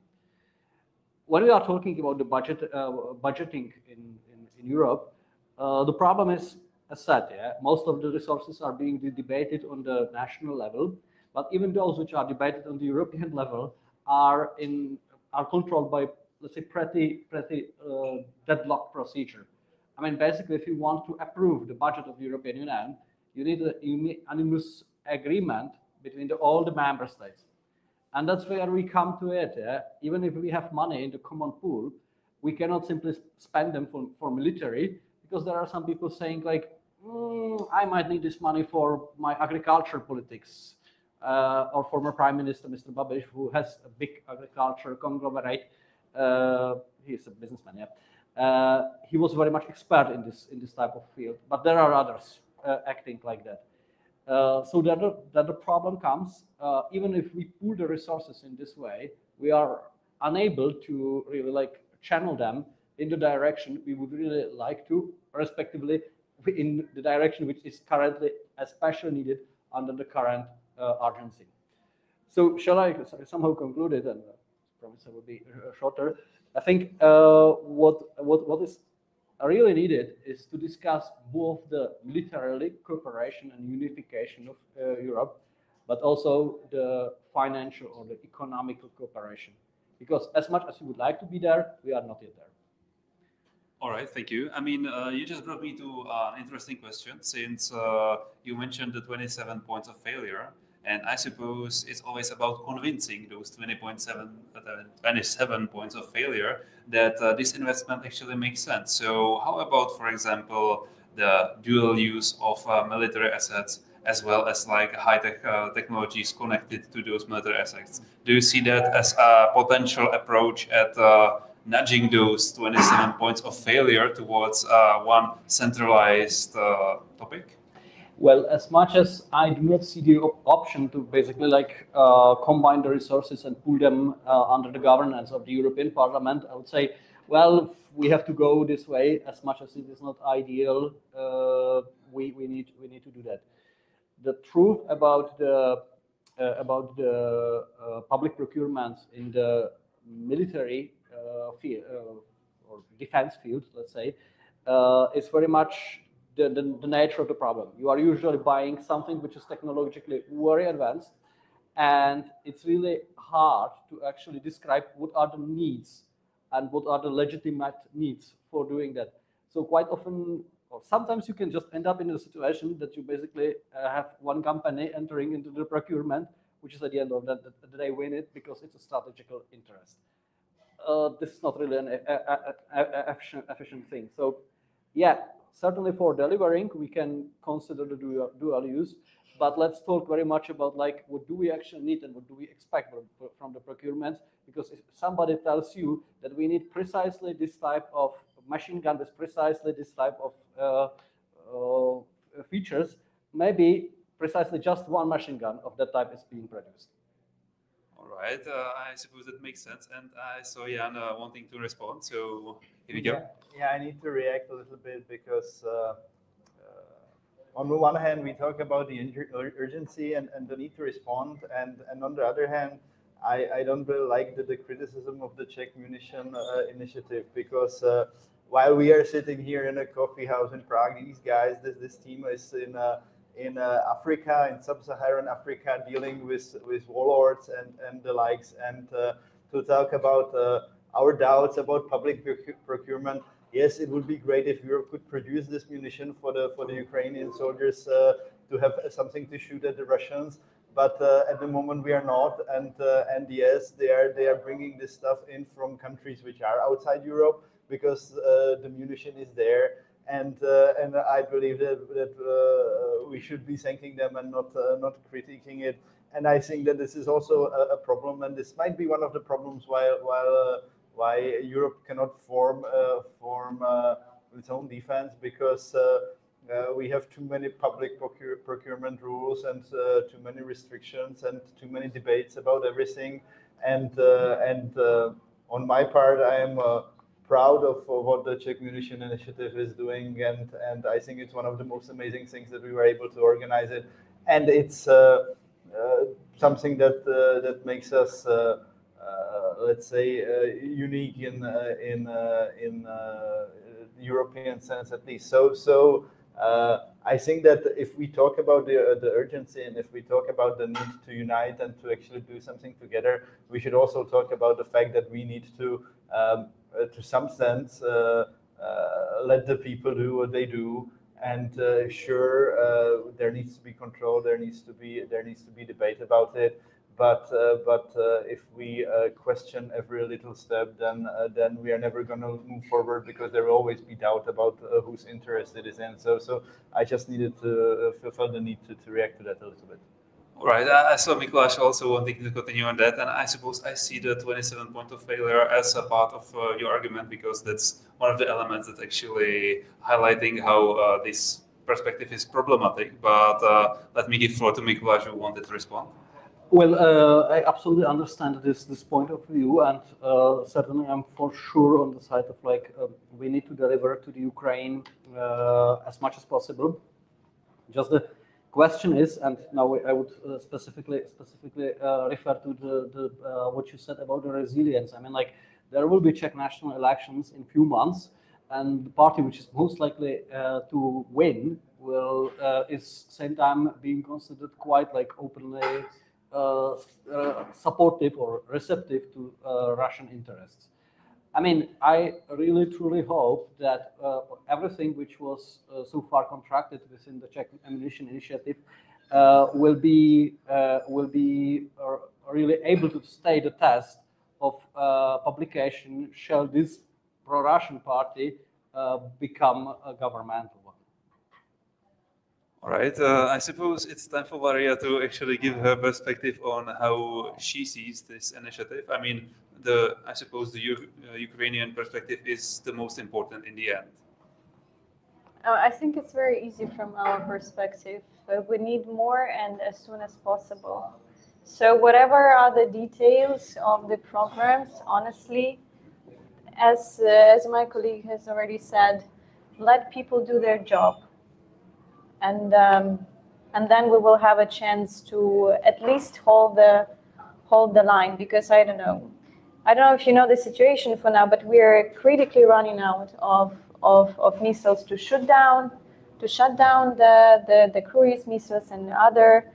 When we are talking about the budgeting in Europe, the problem is, as said, yeah, most of the resources are being debated on the national level, but even those which are debated on the European level are controlled by, let's say, pretty deadlock procedure. I mean, basically, if you want to approve the budget of the European Union, you need a unanimous agreement between all the member states. And that's where we come to it. Even if we have money in the common pool, we cannot simply spend them for military, because there are some people saying like, I might need this money for my agriculture politics. Our former Prime Minister, Mr. Babiš, who has a big agriculture conglomerate, he's a businessman, yeah. He was very much expert in this type of field, but there are others acting like that. So that the problem comes, even if we pool the resources in this way, we are unable to really like channel them in the direction we would really like to, respectively, in the direction which is currently especially needed under the current urgency. So shall I somehow conclude it, and promise I will be shorter. I think what is really needed is to discuss both the militarily cooperation and unification of Europe, but also the financial or the economical cooperation. Because as much as we would like to be there, we are not yet there. All right, thank you. I mean, you just brought me to an interesting question, since you mentioned the 27 points of failure. And I suppose it's always about convincing those 27 points of failure that this investment actually makes sense. So how about, for example, the dual use of military assets, as well as like high-tech technologies connected to those military assets? Do you see that as a potential approach at nudging those 27 points of failure towards one centralized topic? Well, as much as I do not see the option to basically like combine the resources and pool them under the governance of the European Parliament, I would say, well, we have to go this way. As much as it is not ideal, we need to do that. The truth about the public procurements in the military field or defense field, let's say, is very much the nature of the problem. You are usually buying something which is technologically very advanced, and it's really hard to actually describe what are the needs and what are the legitimate needs for doing that. So quite often, or sometimes you can just end up in a situation that you basically have one company entering into the procurement, which is at the end of the day win it because it's a strategical interest. This is not really an efficient thing. So yeah, certainly for delivering, we can consider the dual use, but let's talk very much about like what do we actually need and what do we expect from the procurements, because if somebody tells you that we need precisely this type of machine gun with precisely this type of features, maybe precisely just one machine gun of that type is being produced. All right, I suppose that makes sense. And I saw Jan wanting to respond, so here we go. Yeah, I need to react a little bit because on the one hand, we talk about the urgency and the need to respond, and on the other hand, I don't really like the criticism of the Czech munition initiative, because while we are sitting here in a coffee house in Prague, these guys, this team is in Africa, in sub-Saharan Africa, dealing with warlords and the likes, and to talk about our doubts about public procurement. Yes, it would be great if Europe could produce this munition for the Ukrainian soldiers to have something to shoot at the Russians. But at the moment we are not, and yes, they are bringing this stuff in from countries which are outside Europe, because the munition is there, and I believe that we should be thanking them and not critiquing it. And I think that this is also a problem, and this might be one of the problems why Europe cannot form its own defense, because we have too many public procurement rules and too many restrictions and too many debates about everything. And on my part, I am proud of what the Czech Munition Initiative is doing, and I think it's one of the most amazing things that we were able to organize it, and it's something that makes us let's say unique in European sense, at least. So I think that if we talk about the urgency and if we talk about the need to unite and to actually do something together, we should also talk about the fact that we need to some sense, let the people do what they do, and sure, there needs to be control, there needs to be debate about it. But if we question every little step, then we are never going to move forward, because there will always be doubt about whose interest it is in. So I just needed to feel the need to react to that a little bit. Right. I saw Mikuláš also wanting to continue on that, and I suppose I see the 27 point of failure as a part of your argument, because that's one of the elements that actually highlighting how this perspective is problematic. But let me give floor to Mikuláš, who wanted to respond. Well, I absolutely understand this point of view, and certainly I'm for sure on the side of we need to deliver to the Ukraine as much as possible. Just the question is, and now I would specifically refer to the what you said about the resilience. I mean, there will be Czech national elections in few months, and the party which is most likely to win will is same time being considered quite openly supportive or receptive to Russian interests. I mean, I really truly hope that everything which was so far contracted within the Czech ammunition initiative will be really able to stay the test of publication. Shall this pro-Russian party become a governmental one? All right. I suppose it's time for Maria to actually give her perspective on how she sees this initiative. I mean, I suppose the Ukrainian perspective is the most important in the end. I think it's very easy from our perspective. We need more, and as soon as possible. So whatever are the details of the programs, honestly, as my colleague has already said, let people do their job. And then we will have a chance to at least hold the line, because I don't know if you know the situation for now, but we are critically running out of missiles to shut down the cruise missiles and other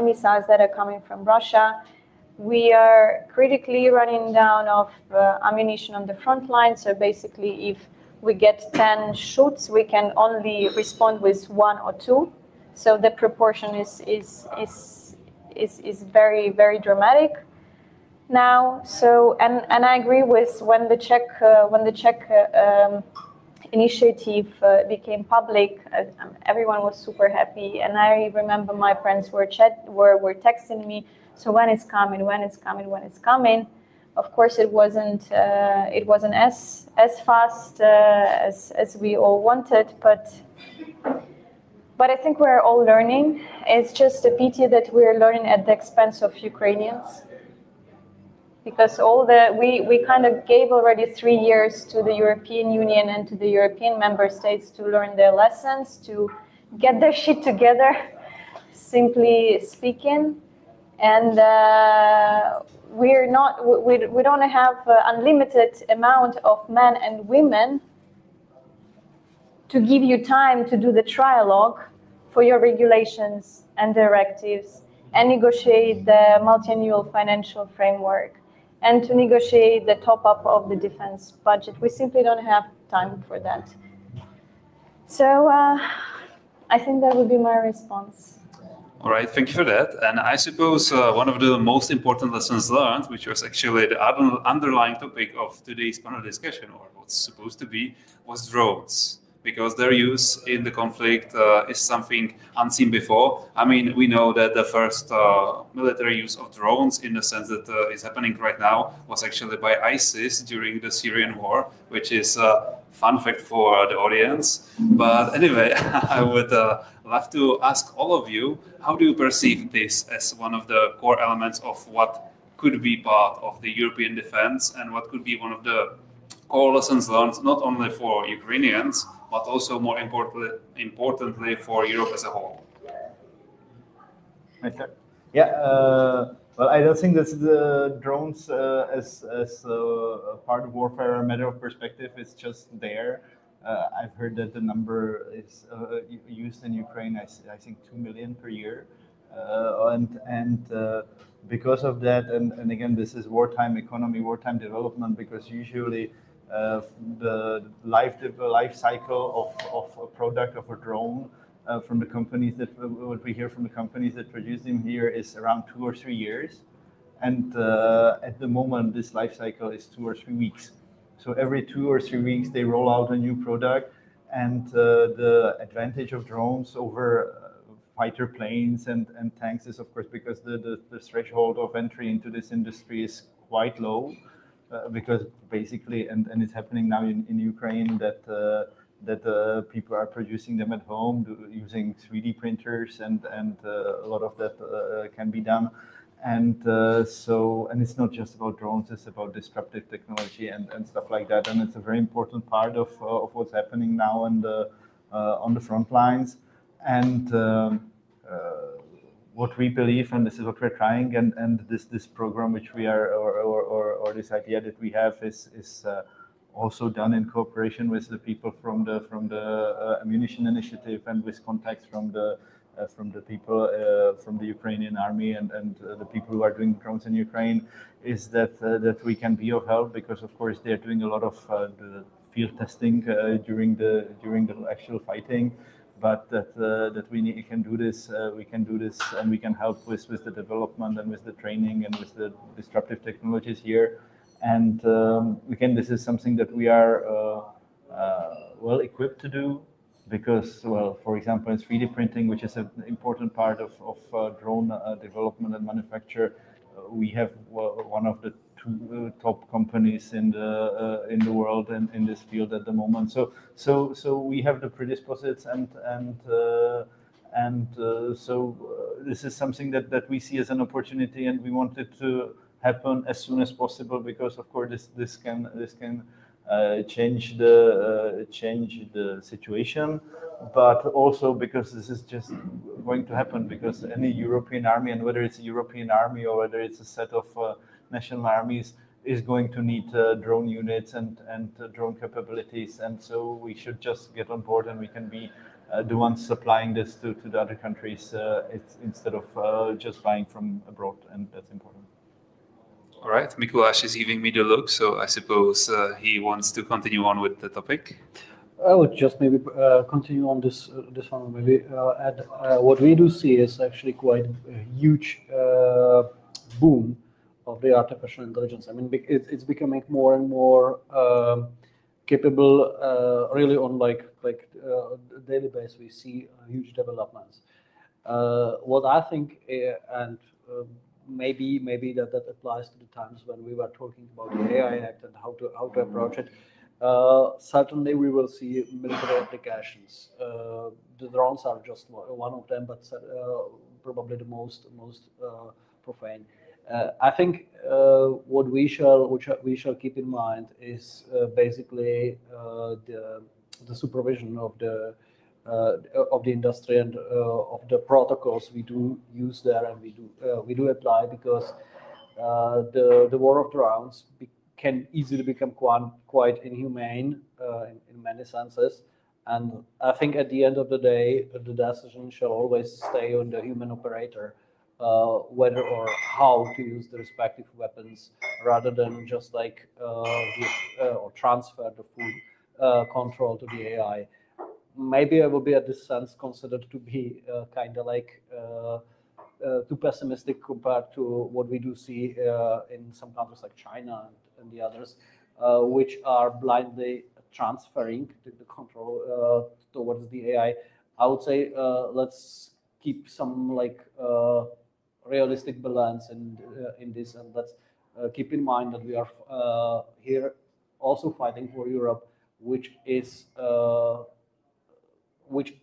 missiles that are coming from Russia. We are critically running down of ammunition on the front line. So basically, if we get 10 shoots, we can only respond with 1 or 2. So the proportion is very, very dramatic now. So and I agree with when the Czech initiative became public, everyone was super happy, and I remember my friends were texting me. So when it's coming, when it's coming, when it's coming. Of course, it wasn't as fast as we all wanted, but I think we're all learning. It's just a pity that we're learning at the expense of Ukrainians, because we kind of gave already 3 years to the European Union and to the European member states to learn their lessons, to get their shit together, simply speaking, and. We don't have unlimited amount of men and women to give you time to do the trialogue for your regulations and directives and negotiate the multi-annual financial framework and to negotiate the top-up of the defense budget. We simply don't have time for that. So I think that would be my response. All right, thank you for that. And I suppose one of the most important lessons learned, which was actually the underlying topic of today's panel discussion, or what's supposed to be, was drones. Because their use in the conflict is something unseen before. I mean, we know that the first military use of drones, in the sense that is happening right now, was actually by ISIS during the Syrian war, which is a fun fact for the audience. But anyway, I would love to ask all of you, how do you perceive this as one of the core elements of what could be part of the European defense, and what could be one of the core lessons learned, not only for Ukrainians, but also more importantly for Europe as a whole? Yeah, well, I don't think that the drones as a part of warfare, a matter of perspective, is just there. I've heard that the number is used in Ukraine, I think 2 million per year. Because of that, and again, this is wartime economy, wartime development, because usually the life cycle of a product, of a drone, from the companies that what we hear from the companies that produce them here is around 2 or 3 years, and at the moment this life cycle is 2 or 3 weeks. So every 2 or 3 weeks they roll out a new product, and the advantage of drones over fighter planes and tanks is, of course, because the threshold of entry into this industry is quite low, because basically, and it's happening now in Ukraine, that people are producing them at home using 3D printers, and a lot of that can be done. And it's not just about drones, it's about disruptive technology and stuff like that. And it's a very important part of what's happening now on the front lines. And what we believe, and this is what we're trying, and this program which we are, or this idea that we have is also done in cooperation with the people from the ammunition initiative, and with contacts from the people from the Ukrainian army and the people who are doing drones in Ukraine, is that we can be of help, because of course they're doing a lot of the field testing during the actual fighting, but that we can do this, and we can help with the development and with the training and with the disruptive technologies here. And again, this is something that we are well equipped to do, because, well, for example, in 3D printing, which is an important part of drone development and manufacture, we have one of the 2 top companies in the world in this field at the moment. So we have the predispositions, and so this is something that we see as an opportunity, and we want it to happen as soon as possible, because of course this can change the situation, but also because this is just going to happen, because any European army, and whether it's a European army or whether it's a set of national armies, is going to need drone units and drone capabilities, and so we should just get on board, and we can be the ones supplying this to the other countries, instead of just buying from abroad, and that's important. All right, Mikuláš is giving me the look, so I suppose he wants to continue on with the topic. I would just maybe continue on this one. Maybe add what we do see is actually quite a huge boom of the artificial intelligence. I mean, it's becoming more and more capable. Really, on like daily basis, we see huge developments. What I think, and maybe that applies to the times when we were talking about the AI Act and how to approach it. Certainly, we will see military applications. The drones are just one of them, but probably the most profane. I think what we shall keep in mind is basically the supervision of the industry and of the protocols we do use there, and we do apply, because the war of drones can easily become quite inhumane in many senses. And I think at the end of the day, the decision shall always stay on the human operator, whether or how to use the respective weapons, rather than just like give or transfer the full control to the AI. Maybe I will be at this sense considered to be kind of like too pessimistic compared to what we do see in some countries like China and the others, which are blindly transferring the control towards the AI. I would say let's keep some like realistic balance in this, and let's keep in mind that we are here also fighting for Europe, which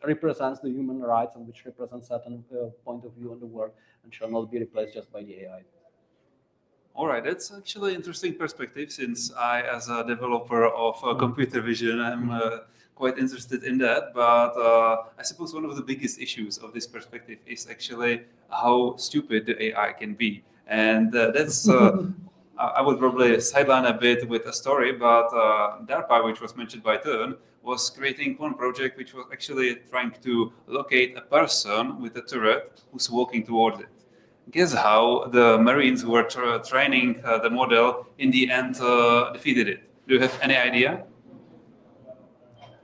represents the human rights and which represents certain point of view on the world, and shall not be replaced just by the AI. All right, that's actually an interesting perspective, since I, as a developer of computer vision, I'm quite interested in that. But I suppose one of the biggest issues of this perspective is actually how stupid the AI can be. And that's, I would probably sideline a bit with a story, but DARPA, which was mentioned by Teun, was creating one project which was actually trying to locate a person with a turret who's walking towards it. Guess how the Marines who were training the model in the end defeated it? Do you have any idea?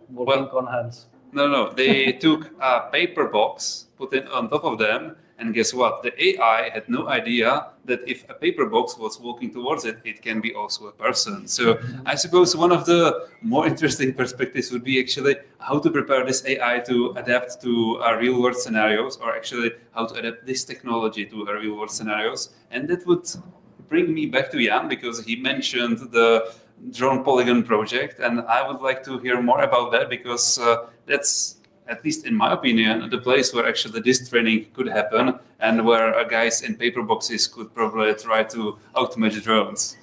Walking on hands. No. They took a paper box, put it on top of them, and guess what? The AI had no idea that if a paper box was walking towards it, it can be also a person. So I suppose one of the more interesting perspectives would be actually how to prepare this AI to adapt to real world scenarios, or actually how to adapt this technology to real world scenarios. And that would bring me back to Jan, because he mentioned the drone polygon project, and I would like to hear more about that, because that's, at least in my opinion, the place where actually this training could happen, and where guys in paper boxes could probably try to outmatch drones.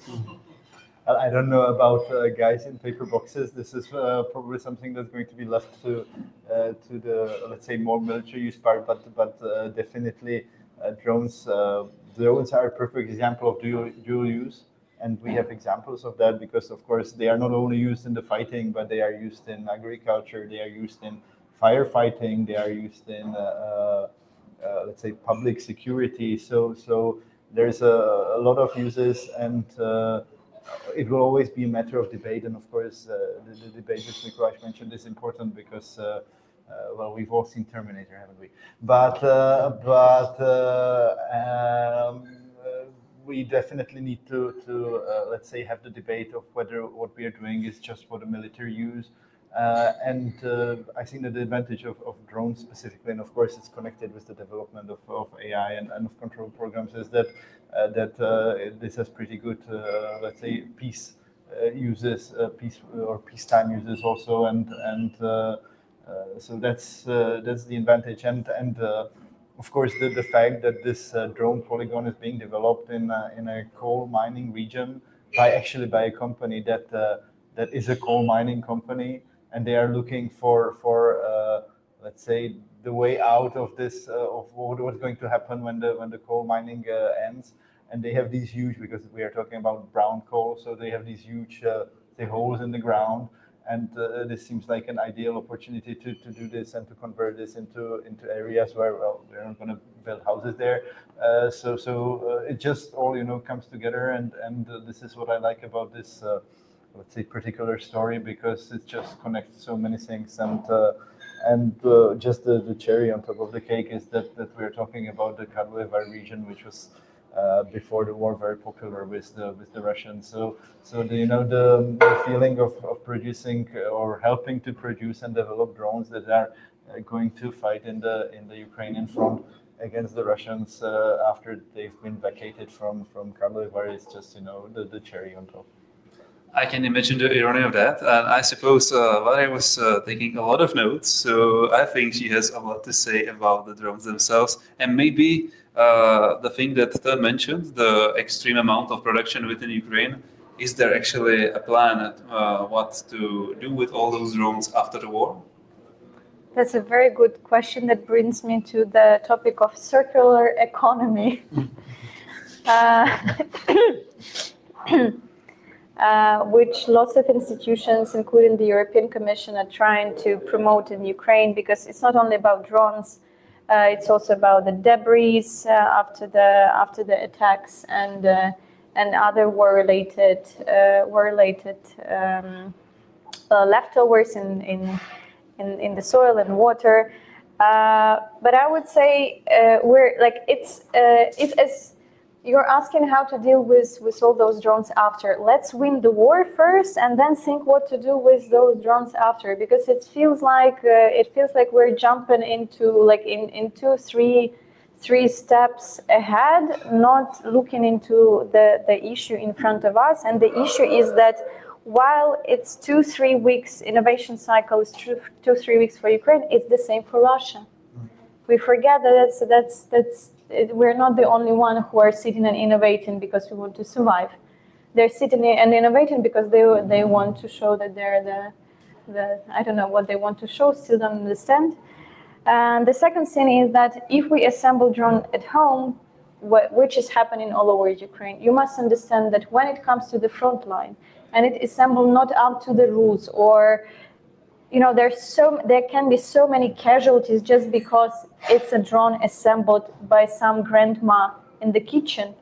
I don't know about guys in paper boxes. This is probably something that's going to be left to the, let's say, more military use part, but definitely drones. Drones are a perfect example of dual use. And we have examples of that because, of course, they are not only used in the fighting, but they are used in agriculture, they are used in firefighting, they are used in, let's say, public security. So there's a lot of uses, and it will always be a matter of debate. And of course, the debate which Mikuláš mentioned is important because, well, we've all seen Terminator, haven't we? We definitely need to let's say, have the debate of whether what we are doing is just for the military use. I think that the advantage of drones specifically, and of course it's connected with the development of AI and of control programs, is that this has pretty good, let's say, peace uses, peacetime uses also, and so that's the advantage. And of course, the fact that this drone polygon is being developed in a coal mining region by a company that is a coal mining company, and they are looking for let's say, the way out of this, of what's going to happen when the coal mining ends. And they have these huge, because we are talking about brown coal, so they have these huge say, holes in the ground. And this seems like an ideal opportunity to do this and to convert this into areas where, well, they're not going to build houses there. So it just all, comes together. And this is what I like about this, let's say, particular story, because it just connects so many things. And just the cherry on top of the cake is that we're talking about the Karlovar region, which was before the war very popular with the Russians. So the feeling of producing or helping to produce and develop drones that are going to fight in the Ukrainian front against the Russians after they've been vacated from Karlovar is just the cherry on top. I can imagine the irony of that, and I suppose Valeria was taking a lot of notes, so I think she has a lot to say about the drones themselves, and maybe the thing that Teun mentioned, the extreme amount of production within Ukraine. Is there actually a plan what to do with all those drones after the war? That's a very good question that brings me to the topic of circular economy. Which lots of institutions, including the European Commission, are trying to promote in Ukraine, because it's not only about drones, it's also about the debris after the attacks and other war-related leftovers in the soil and water. But I would say it's as you're asking how to deal with all those drones after. Let's win the war first, and then think what to do with those drones after. Because it feels like we're jumping into into three steps ahead, not looking into the issue in front of us. And the issue is that while it's 2-3 weeks innovation cycle is 2-3 weeks for Ukraine, it's the same for Russia. We forget that we're not the only one who are sitting and innovating because we want to survive. They're sitting and innovating because they want to show that they're the I don't know what they want to show, still don't understand. And the second thing is that if we assemble drone at home, which is happening all over Ukraine, you must understand that when it comes to the front line and it is assembled not up to the rules, or there can be so many casualties just because it's a drone assembled by some grandma in the kitchen,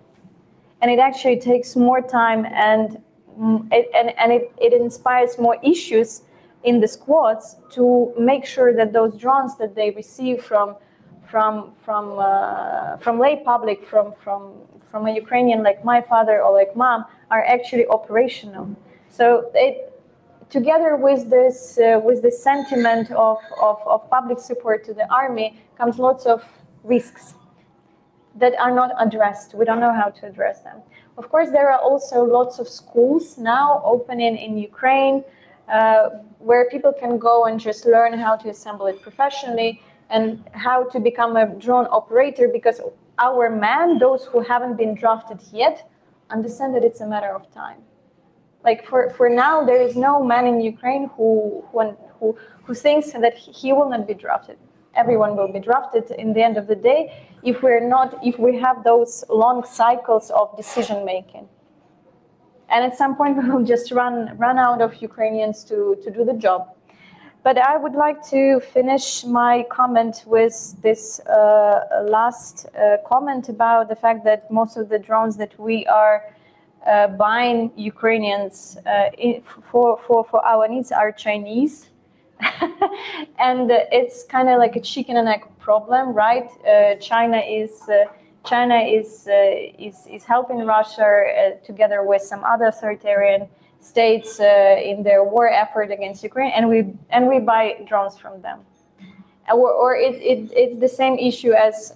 and it actually takes more time and it inspires more issues in the squads to make sure that those drones that they receive from lay public, from a Ukrainian like my father or like mom, are actually operational. So together with this sentiment of public support to the army comes lots of risks that are not addressed. We don't know how to address them. Of course, there are also lots of schools now opening in Ukraine where people can go and just learn how to assemble it professionally and how to become a drone operator, because our men, those who haven't been drafted yet, understand that it's a matter of time. Like for now, there is no man in Ukraine who thinks that he will not be drafted. Everyone will be drafted in the end of the day if we have those long cycles of decision making. And at some point we will just run out of Ukrainians to do the job. But I would like to finish my comment with this last comment about the fact that most of the drones that we are buying Ukrainians for our needs are Chinese. And it's kind of like a chicken and egg problem, right? China is helping Russia together with some other authoritarian states in their war effort against Ukraine, and we buy drones from them. Or it's the same issue as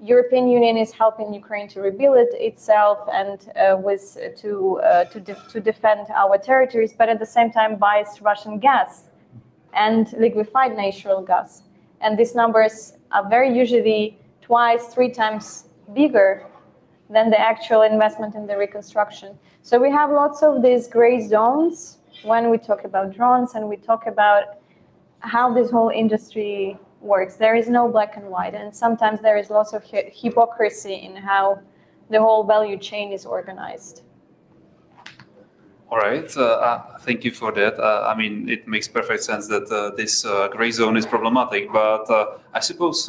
European Union is helping Ukraine to rebuild itself and to defend our territories, but at the same time buys Russian gas and liquefied natural gas. And these numbers are very usually 2x, 3x bigger than the actual investment in the reconstruction. So we have lots of these gray zones when we talk about drones and we talk about how this whole industry works. There is no black and white, and sometimes there is lots of hypocrisy in how the whole value chain is organized. All right, thank you for that. I mean, it makes perfect sense that this gray zone is problematic, but I suppose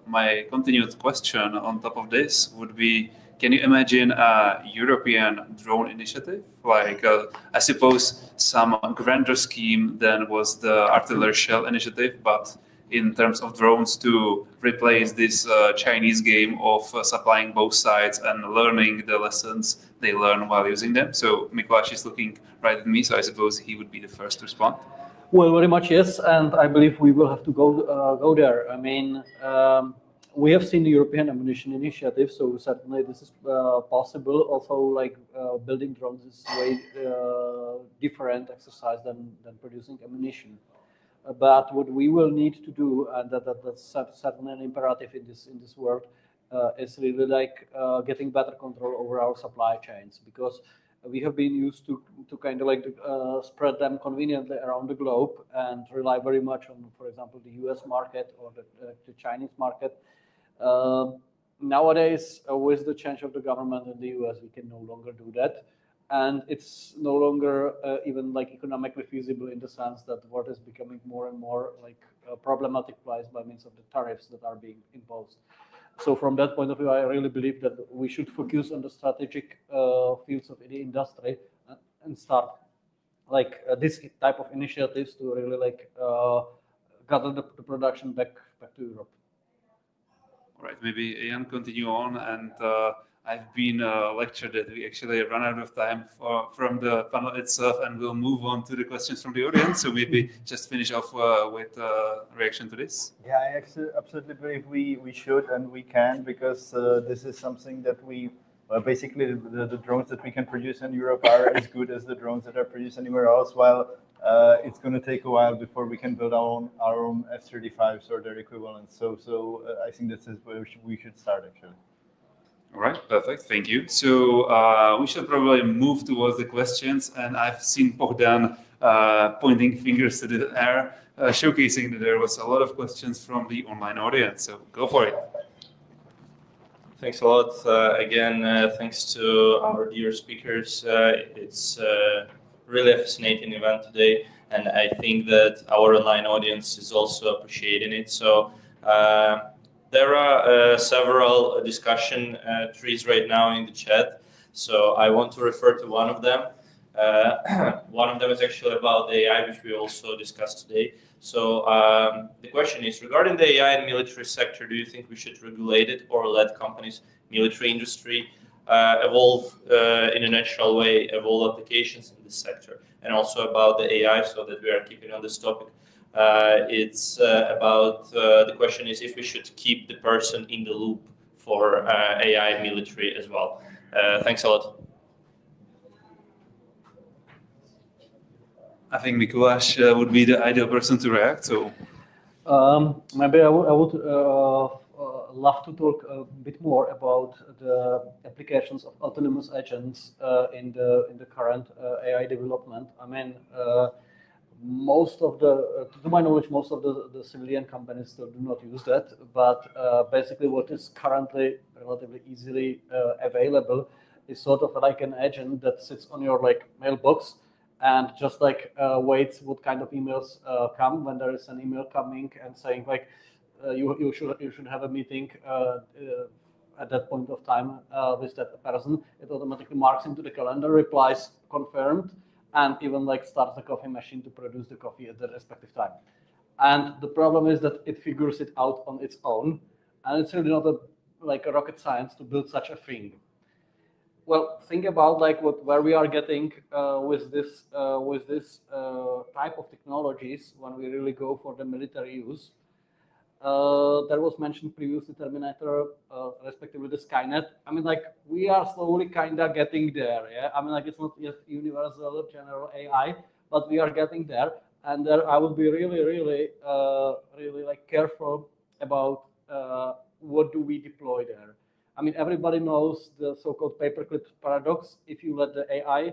my continued question on top of this would be, can you imagine a European drone initiative? Like, I suppose some grander scheme than was the artillery shell initiative, but in terms of drones to replace this Chinese game of supplying both sides and learning the lessons they learn while using them. So Mikuláš is looking right at me, so I suppose he would be the first to respond. Well, very much yes, and I believe we will have to go there. I mean, we have seen the European ammunition initiative, so certainly this is possible. Also, like building drones is way different exercise than producing ammunition. But what we will need to do, and that's certainly an imperative in this world, is really like getting better control over our supply chains, because we have been used to kind of like spread them conveniently around the globe and rely very much on, for example, the US market or the Chinese market. Nowadays, with the change of the government in the US, we can no longer do that. And it's no longer even like economically feasible in the sense that the world is becoming more and more like a problematic place by means of the tariffs that are being imposed. So from that point of view, I really believe that we should focus on the strategic fields of the industry and start like this type of initiatives to really like gather the production back to Europe. All right, maybe Jan, continue on, and I've been lectured that we actually run out of time from the panel itself, and we'll move on to the questions from the audience. So maybe just finish off with a reaction to this. Yeah, I absolutely believe we should and we can, because this is something that basically the drones that we can produce in Europe are as good as the drones that are produced anywhere else, while it's going to take a while before we can build our own F-35s or their equivalents. So I think this is where we should start, actually. All right, perfect, thank you. So we should probably move towards the questions, and I've seen Bogdan pointing fingers to the air, showcasing that there was a lot of questions from the online audience, so go for it. Thanks a lot. Again, thanks to our dear speakers. It's really a fascinating event today, and I think that our online audience is also appreciating it. So there are several discussion trees right now in the chat. So I want to refer to one of them. One of them is actually about AI, which we also discussed today. So the question is, regarding the AI and military sector, do you think we should regulate it or let companies, military industry, evolve in a natural way, evolve applications in this sector? And also about the AI, so that we are keeping on this topic. It's about, the question is if we should keep the person in the loop for AI military as well. Thanks a lot. I think Mikuláš would be the ideal person to react. So maybe I would love to talk a bit more about the applications of autonomous agents in the current AI development. I mean, most of the, to my knowledge, most of the civilian companies still do not use that. But basically, what is currently relatively easily available is sort of like an agent that sits on your mailbox and just waits what kind of emails come when there is an email coming and saying you should have a meeting at that point of time with that person. It automatically marks into the calendar, replies confirmed, and even starts the coffee machine to produce the coffee at the respective time. And the problem is that it figures it out on its own, and it's really not a rocket science to build such a thing. Well, think about where we are getting with this type of technologies when we really go for the military use. There was mentioned previously Terminator, respectively the Skynet. I mean, we are slowly kind of getting there. Yeah, I mean, it's not yet universal general AI, but we are getting there. And there, I would be really careful about what do we deploy there. I mean, everybody knows the so-called paperclip paradox. If you let the AI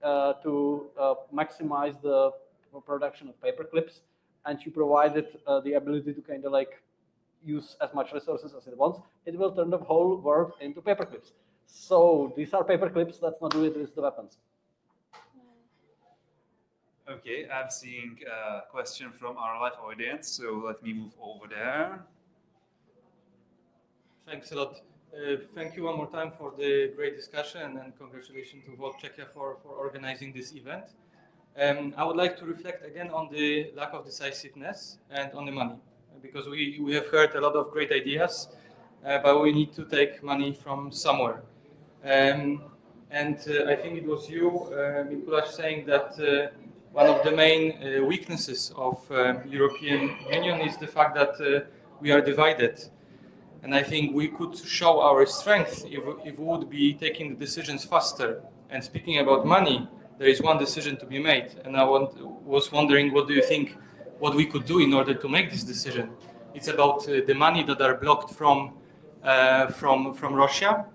to maximize the production of paperclips, and you provide it the ability to kind of use as much resources as it wants, it will turn the whole world into paperclips. So these are paperclips. Let's not do it with the weapons. Okay, I'm seeing a question from our live audience, so let me move over there. Thanks a lot. Thank you one more time for the great discussion, and congratulations to Volt Czechia for organizing this event. I would like to reflect again on the lack of decisiveness and on the money, because we have heard a lot of great ideas, but we need to take money from somewhere. And I think it was you, Mikuláš, saying that one of the main weaknesses of European Union is the fact that we are divided. And I think we could show our strength if we would be taking the decisions faster. And speaking about money, there is one decision to be made. And I was wondering, what do you think, what we could do in order to make this decision? It's about the money that are blocked from Russia.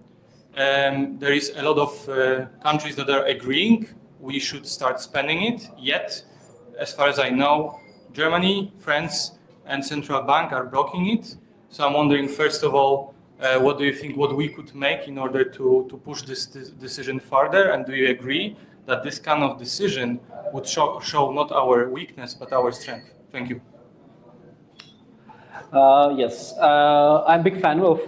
There is a lot of countries that are agreeing we should start spending it. Yet, as far as I know, Germany, France, and Central Bank are blocking it. So I'm wondering, first of all, what do you think what we could make in order to push this decision further? And do you agree that this kind of decision would show not our weakness, but our strength? Thank you. Yes, I'm a big fan of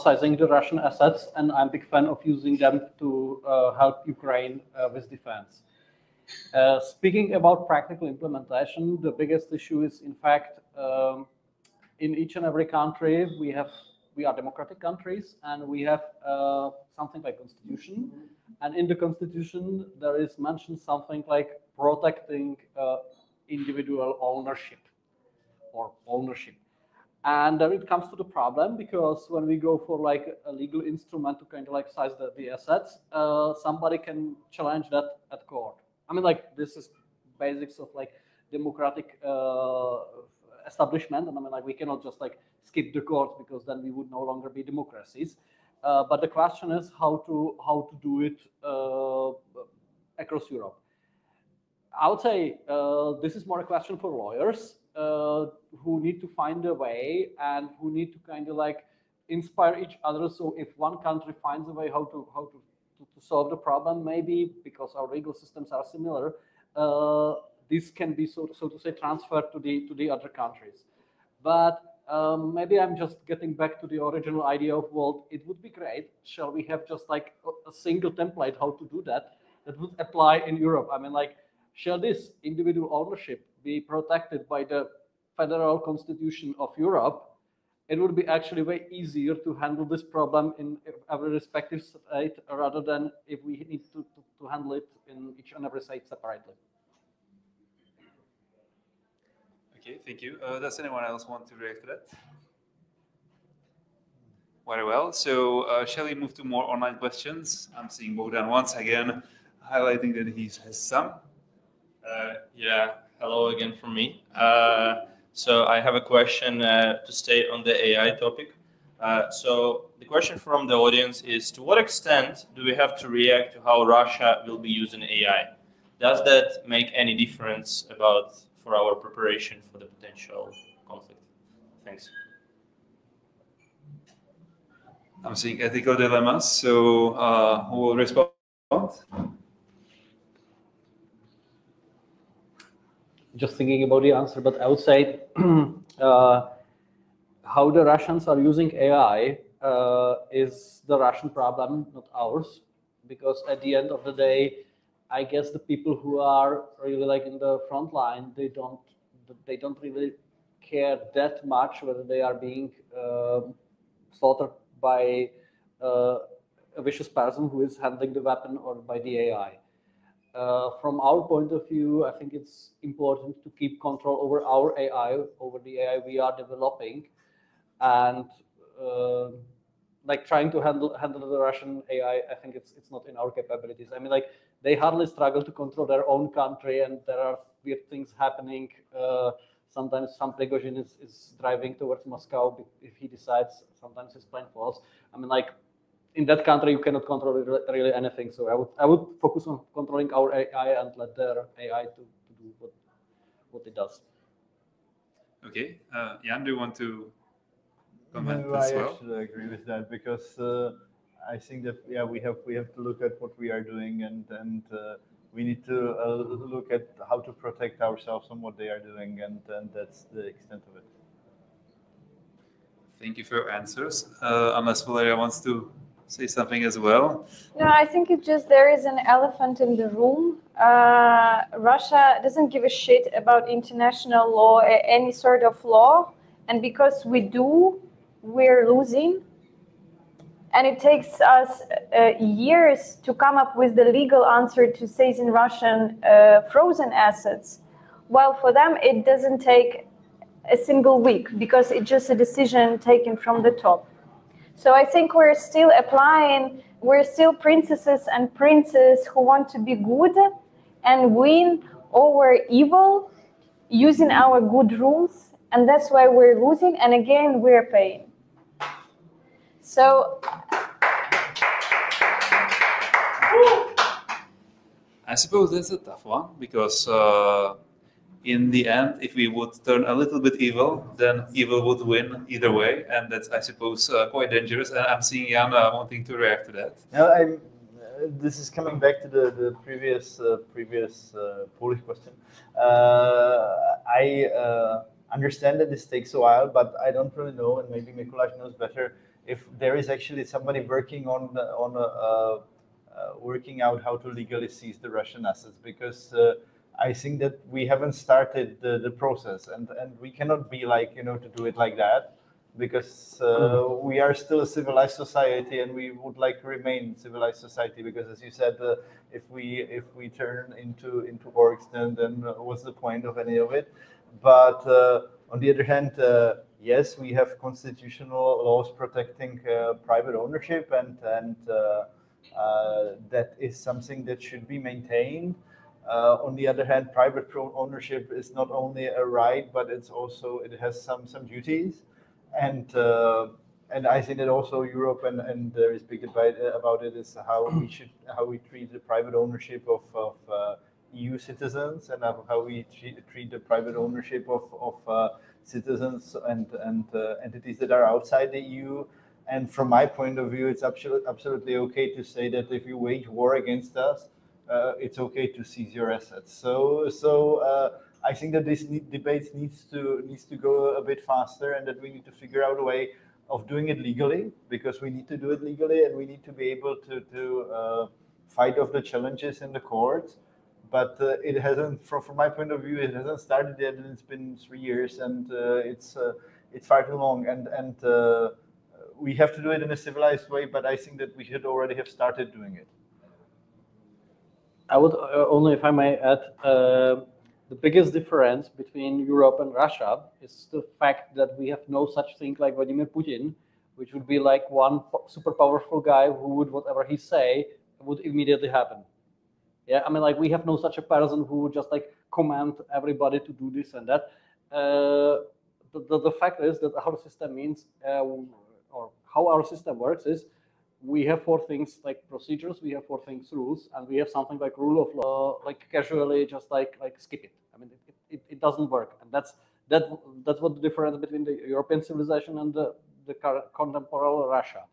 seizing the Russian assets, and I'm a big fan of using them to help Ukraine with defense. Speaking about practical implementation, the biggest issue is, in fact, in each and every country, we are democratic countries, and we have something like constitution. And in the constitution, there is mentioned something like protecting individual ownership or ownership. And there it comes to the problem, because when we go for a legal instrument to kind of seize the assets, somebody can challenge that at court. I mean, this is basics of democratic establishment, and I mean, we cannot just skip the courts, because then we would no longer be democracies. But the question is how to do it across Europe. I would say this is more a question for lawyers who need to find a way, and who need to kind of inspire each other. So if one country finds a way how to solve the problem, maybe because our legal systems are similar, this can be so to say transferred to the other countries. But maybe I'm just getting back to the original idea of Volt. It would be great. Shall we have just like a single template how to do that would apply in Europe? I mean, like, shall this individual ownership be protected by the Federal Constitution of Europe? It would be actually way easier to handle this problem in every respective state rather than if we need to handle it in each and every state separately. Okay, thank you. Does anyone else want to react to that? Very well. So shall we move to more online questions? I'm seeing Bogdan once again highlighting that he has some. Yeah, hello again from me. So I have a question to stay on the AI topic. So the question from the audience is, to what extent do we have to react to how Russia will be using AI? Does that make any difference for our preparation for the potential conflict? Thanks. I'm seeing ethical dilemmas, so who will respond? Just thinking about the answer, but I would say how the Russians are using AI is the Russian problem, not ours, because at the end of the day, I guess the people who are really like in the front line, they don't really care that much whether they are being slaughtered by a vicious person who is handling the weapon or by the AI. From our point of view, I think it's important to keep control over our AI, over the AI we are developing, and like trying to handle the Russian AI. I think it's not in our capabilities. I mean, like, they hardly struggle to control their own country, and there are weird things happening. Sometimes some Prigozhin is driving towards Moscow if he decides. Sometimes his plane falls. I mean, like, in that country, you cannot control really anything. So I would focus on controlling our AI and let their AI to do what it does. Okay, Jan, do you want to comment No, as I well? actually agree with that, because I think that we have to look at what we are doing, and we need to look at how to protect ourselves from what they are doing, and that's the extent of it. Thank you for your answers. Unless Valeria wants to say something as well. No, I think it's just there is an elephant in the room. Russia doesn't give a shit about international law, any sort of law, and because we do, we're losing. And it takes us years to come up with the legal answer to seize in Russian frozen assets, while for them it doesn't take a single week because it's just a decision taken from the top. So I think we're still princesses and princes who want to be good and win over evil using our good rules, and that's why we're losing, and again, we're paying. So I suppose that's a tough one, because in the end, if we would turn a little bit evil, then evil would win either way, and that's, I suppose, quite dangerous. And I'm seeing Jan wanting to react to that. No, this is coming back to the previous Polish question. I understand that this takes a while, but I don't really know, and maybe Mikuláš knows better, if there is actually somebody working working out how to legally seize the Russian assets, because I think that we haven't started the process, and we cannot be like, to do it like that, because we are still a civilized society, and we would like to remain civilized society, because as you said, if we turn into orcs, then what's the point of any of it? But on the other hand, yes, we have constitutional laws protecting private ownership, and that is something that should be maintained. On the other hand, private ownership is not only a right, but it has some duties, and I think that also Europe, and there is big debate about it, is how we treat the private ownership of EU citizens, and how we treat the private ownership of citizens and entities that are outside the EU. And from my point of view, it's absolutely okay to say that if you wage war against us, it's okay to seize your assets. So I think that this debate needs to go a bit faster, and that we need to figure out a way of doing it legally, because we need to do it legally, and we need to be able to fight off the challenges in the courts. But it hasn't, from my point of view, it hasn't started yet, and it's been 3 years, and it's far too long. And we have to do it in a civilized way, but I think that we should already have started doing it. I would only, if I may add, the biggest difference between Europe and Russia is the fact that we have no such thing like Vladimir Putin, which would be like one super powerful guy who would, whatever he say, would immediately happen. Yeah, I mean, like, we have no such a person who would just like command everybody to do this and that. The fact is that our system means, or how our system works is, we have 4 things like procedures, we have 4 things rules, and we have something like rule of law, like casually just like skip it. I mean, it doesn't work, and that's what the difference between the European civilization and the contemporary Russia.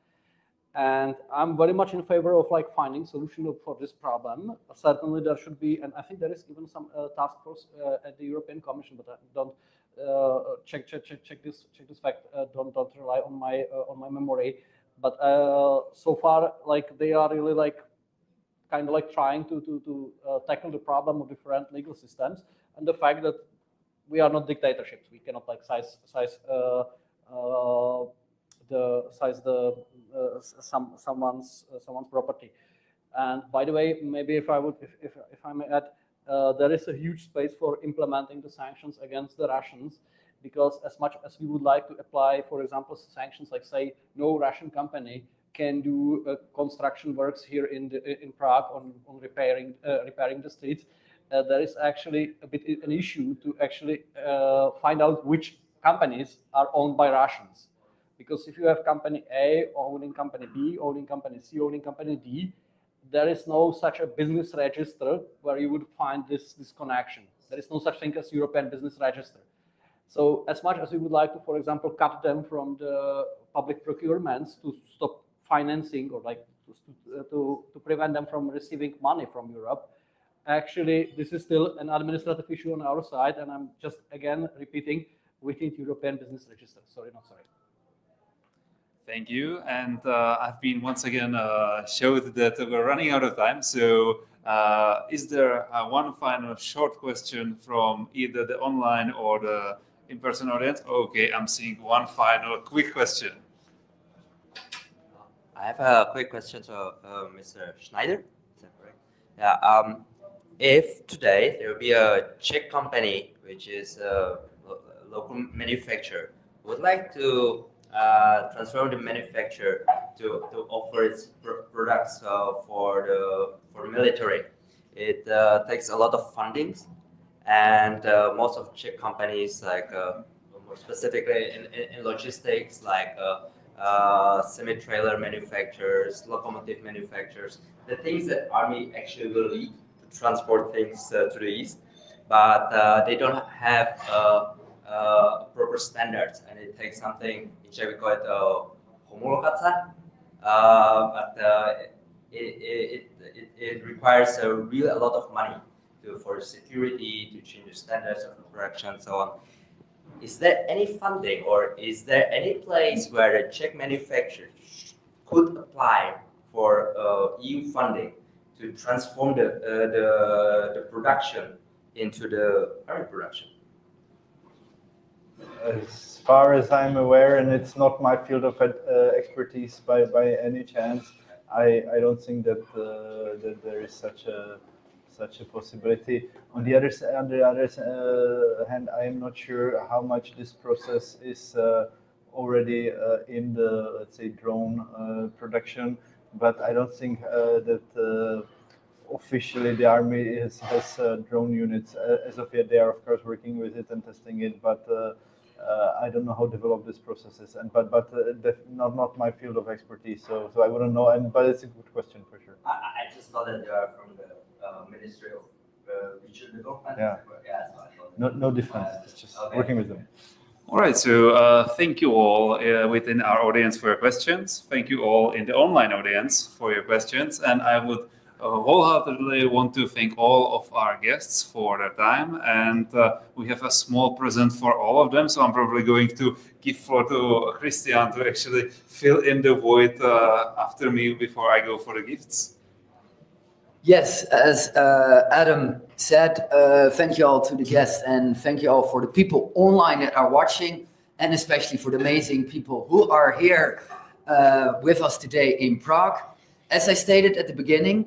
And I'm very much in favor of like finding solution for this problem. Certainly there should be, and I think there is even some task force at the European Commission, but I don't check this fact. Don't rely on my memory. But so far, like, they are really like kind of like trying to tackle the problem of different legal systems, and the fact that we are not dictatorships. We cannot like size someone's property. And by the way, maybe if I may add, there is a huge space for implementing the sanctions against the Russians, because as much as we would like to apply, for example, sanctions like, say, no Russian company can do construction works here in Prague on repairing the streets, there is actually a bit an issue to actually find out which companies are owned by Russians. Because if you have company A owning company B, owning company C, owning company D, there is no such a business register where you would find this connection. There is no such thing as European business register. So as much as we would like to, for example, cut them from the public procurements to stop financing, or like to prevent them from receiving money from Europe, actually this is still an administrative issue on our side. And I'm just again repeating, we need European business register. Sorry, not sorry. Thank you. And I've been once again showed that we're running out of time. So is there one final short question from either the online or the in-person audience? Okay, I'm seeing one final quick question. I have a quick question to Mr. Schneider. Is that correct? Yeah. If today there will be a Czech company, which is a local manufacturer, would like to transform the manufacturer to offer its products for the military. It takes a lot of fundings, and most of Czech companies, like more specifically in logistics, like semi-trailer manufacturers, locomotive manufacturers, the things that army actually will need to transport things to the east, but they don't have proper standards, and it takes something, in Czech we call it homologace, but it requires a lot of money for security, to change the standards of production, and so on. Is there any funding, or is there any place where the Czech manufacturers could apply for EU funding to transform the production into the army production? As far as I'm aware, and it's not my field of expertise by any chance, I don't think that that there is such a possibility. On the other hand, I am not sure how much this process is already in the, let's say, drone production, but I don't think that officially the army has drone units as of yet. They are of course working with it and testing it, but I don't know how developed this process is, and but not my field of expertise, so I wouldn't know. But it's a good question for sure. I just thought that they are from the Ministry of Regional Development. Yeah. Yeah, so I thought no difference. It's just working with them. All right, so thank you all within our audience for your questions. Thank you all in the online audience for your questions. And I would wholeheartedly want to thank all of our guests for their time. And we have a small present for all of them. So I'm probably going to give floor to Christian to actually fill in the void after me before I go for the gifts. Yes, as Adam said, thank you all to the guests and thank you all for the people online that are watching, and especially for the amazing people who are here with us today in Prague. As I stated at the beginning,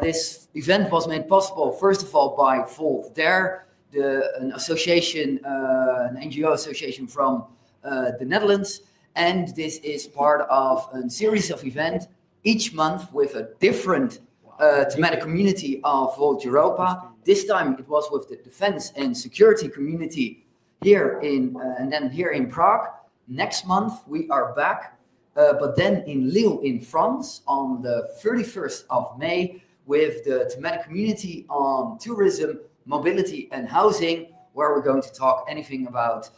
this event was made possible, first of all, by Volt There, an association, an NGO association from the Netherlands, and this is part of a series of events each month with a different thematic community of Volt Europa. This time it was with the defense and security community here in and then here in Prague. Next month we are back, but then in Lille in France on the 31st of May with the thematic community on tourism, mobility and housing, where we're going to talk anything about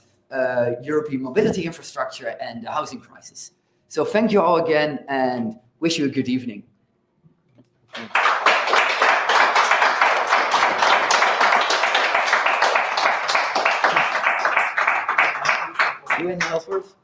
European mobility infrastructure and the housing crisis. So thank you all again and wish you a good evening. You in Ellsworth?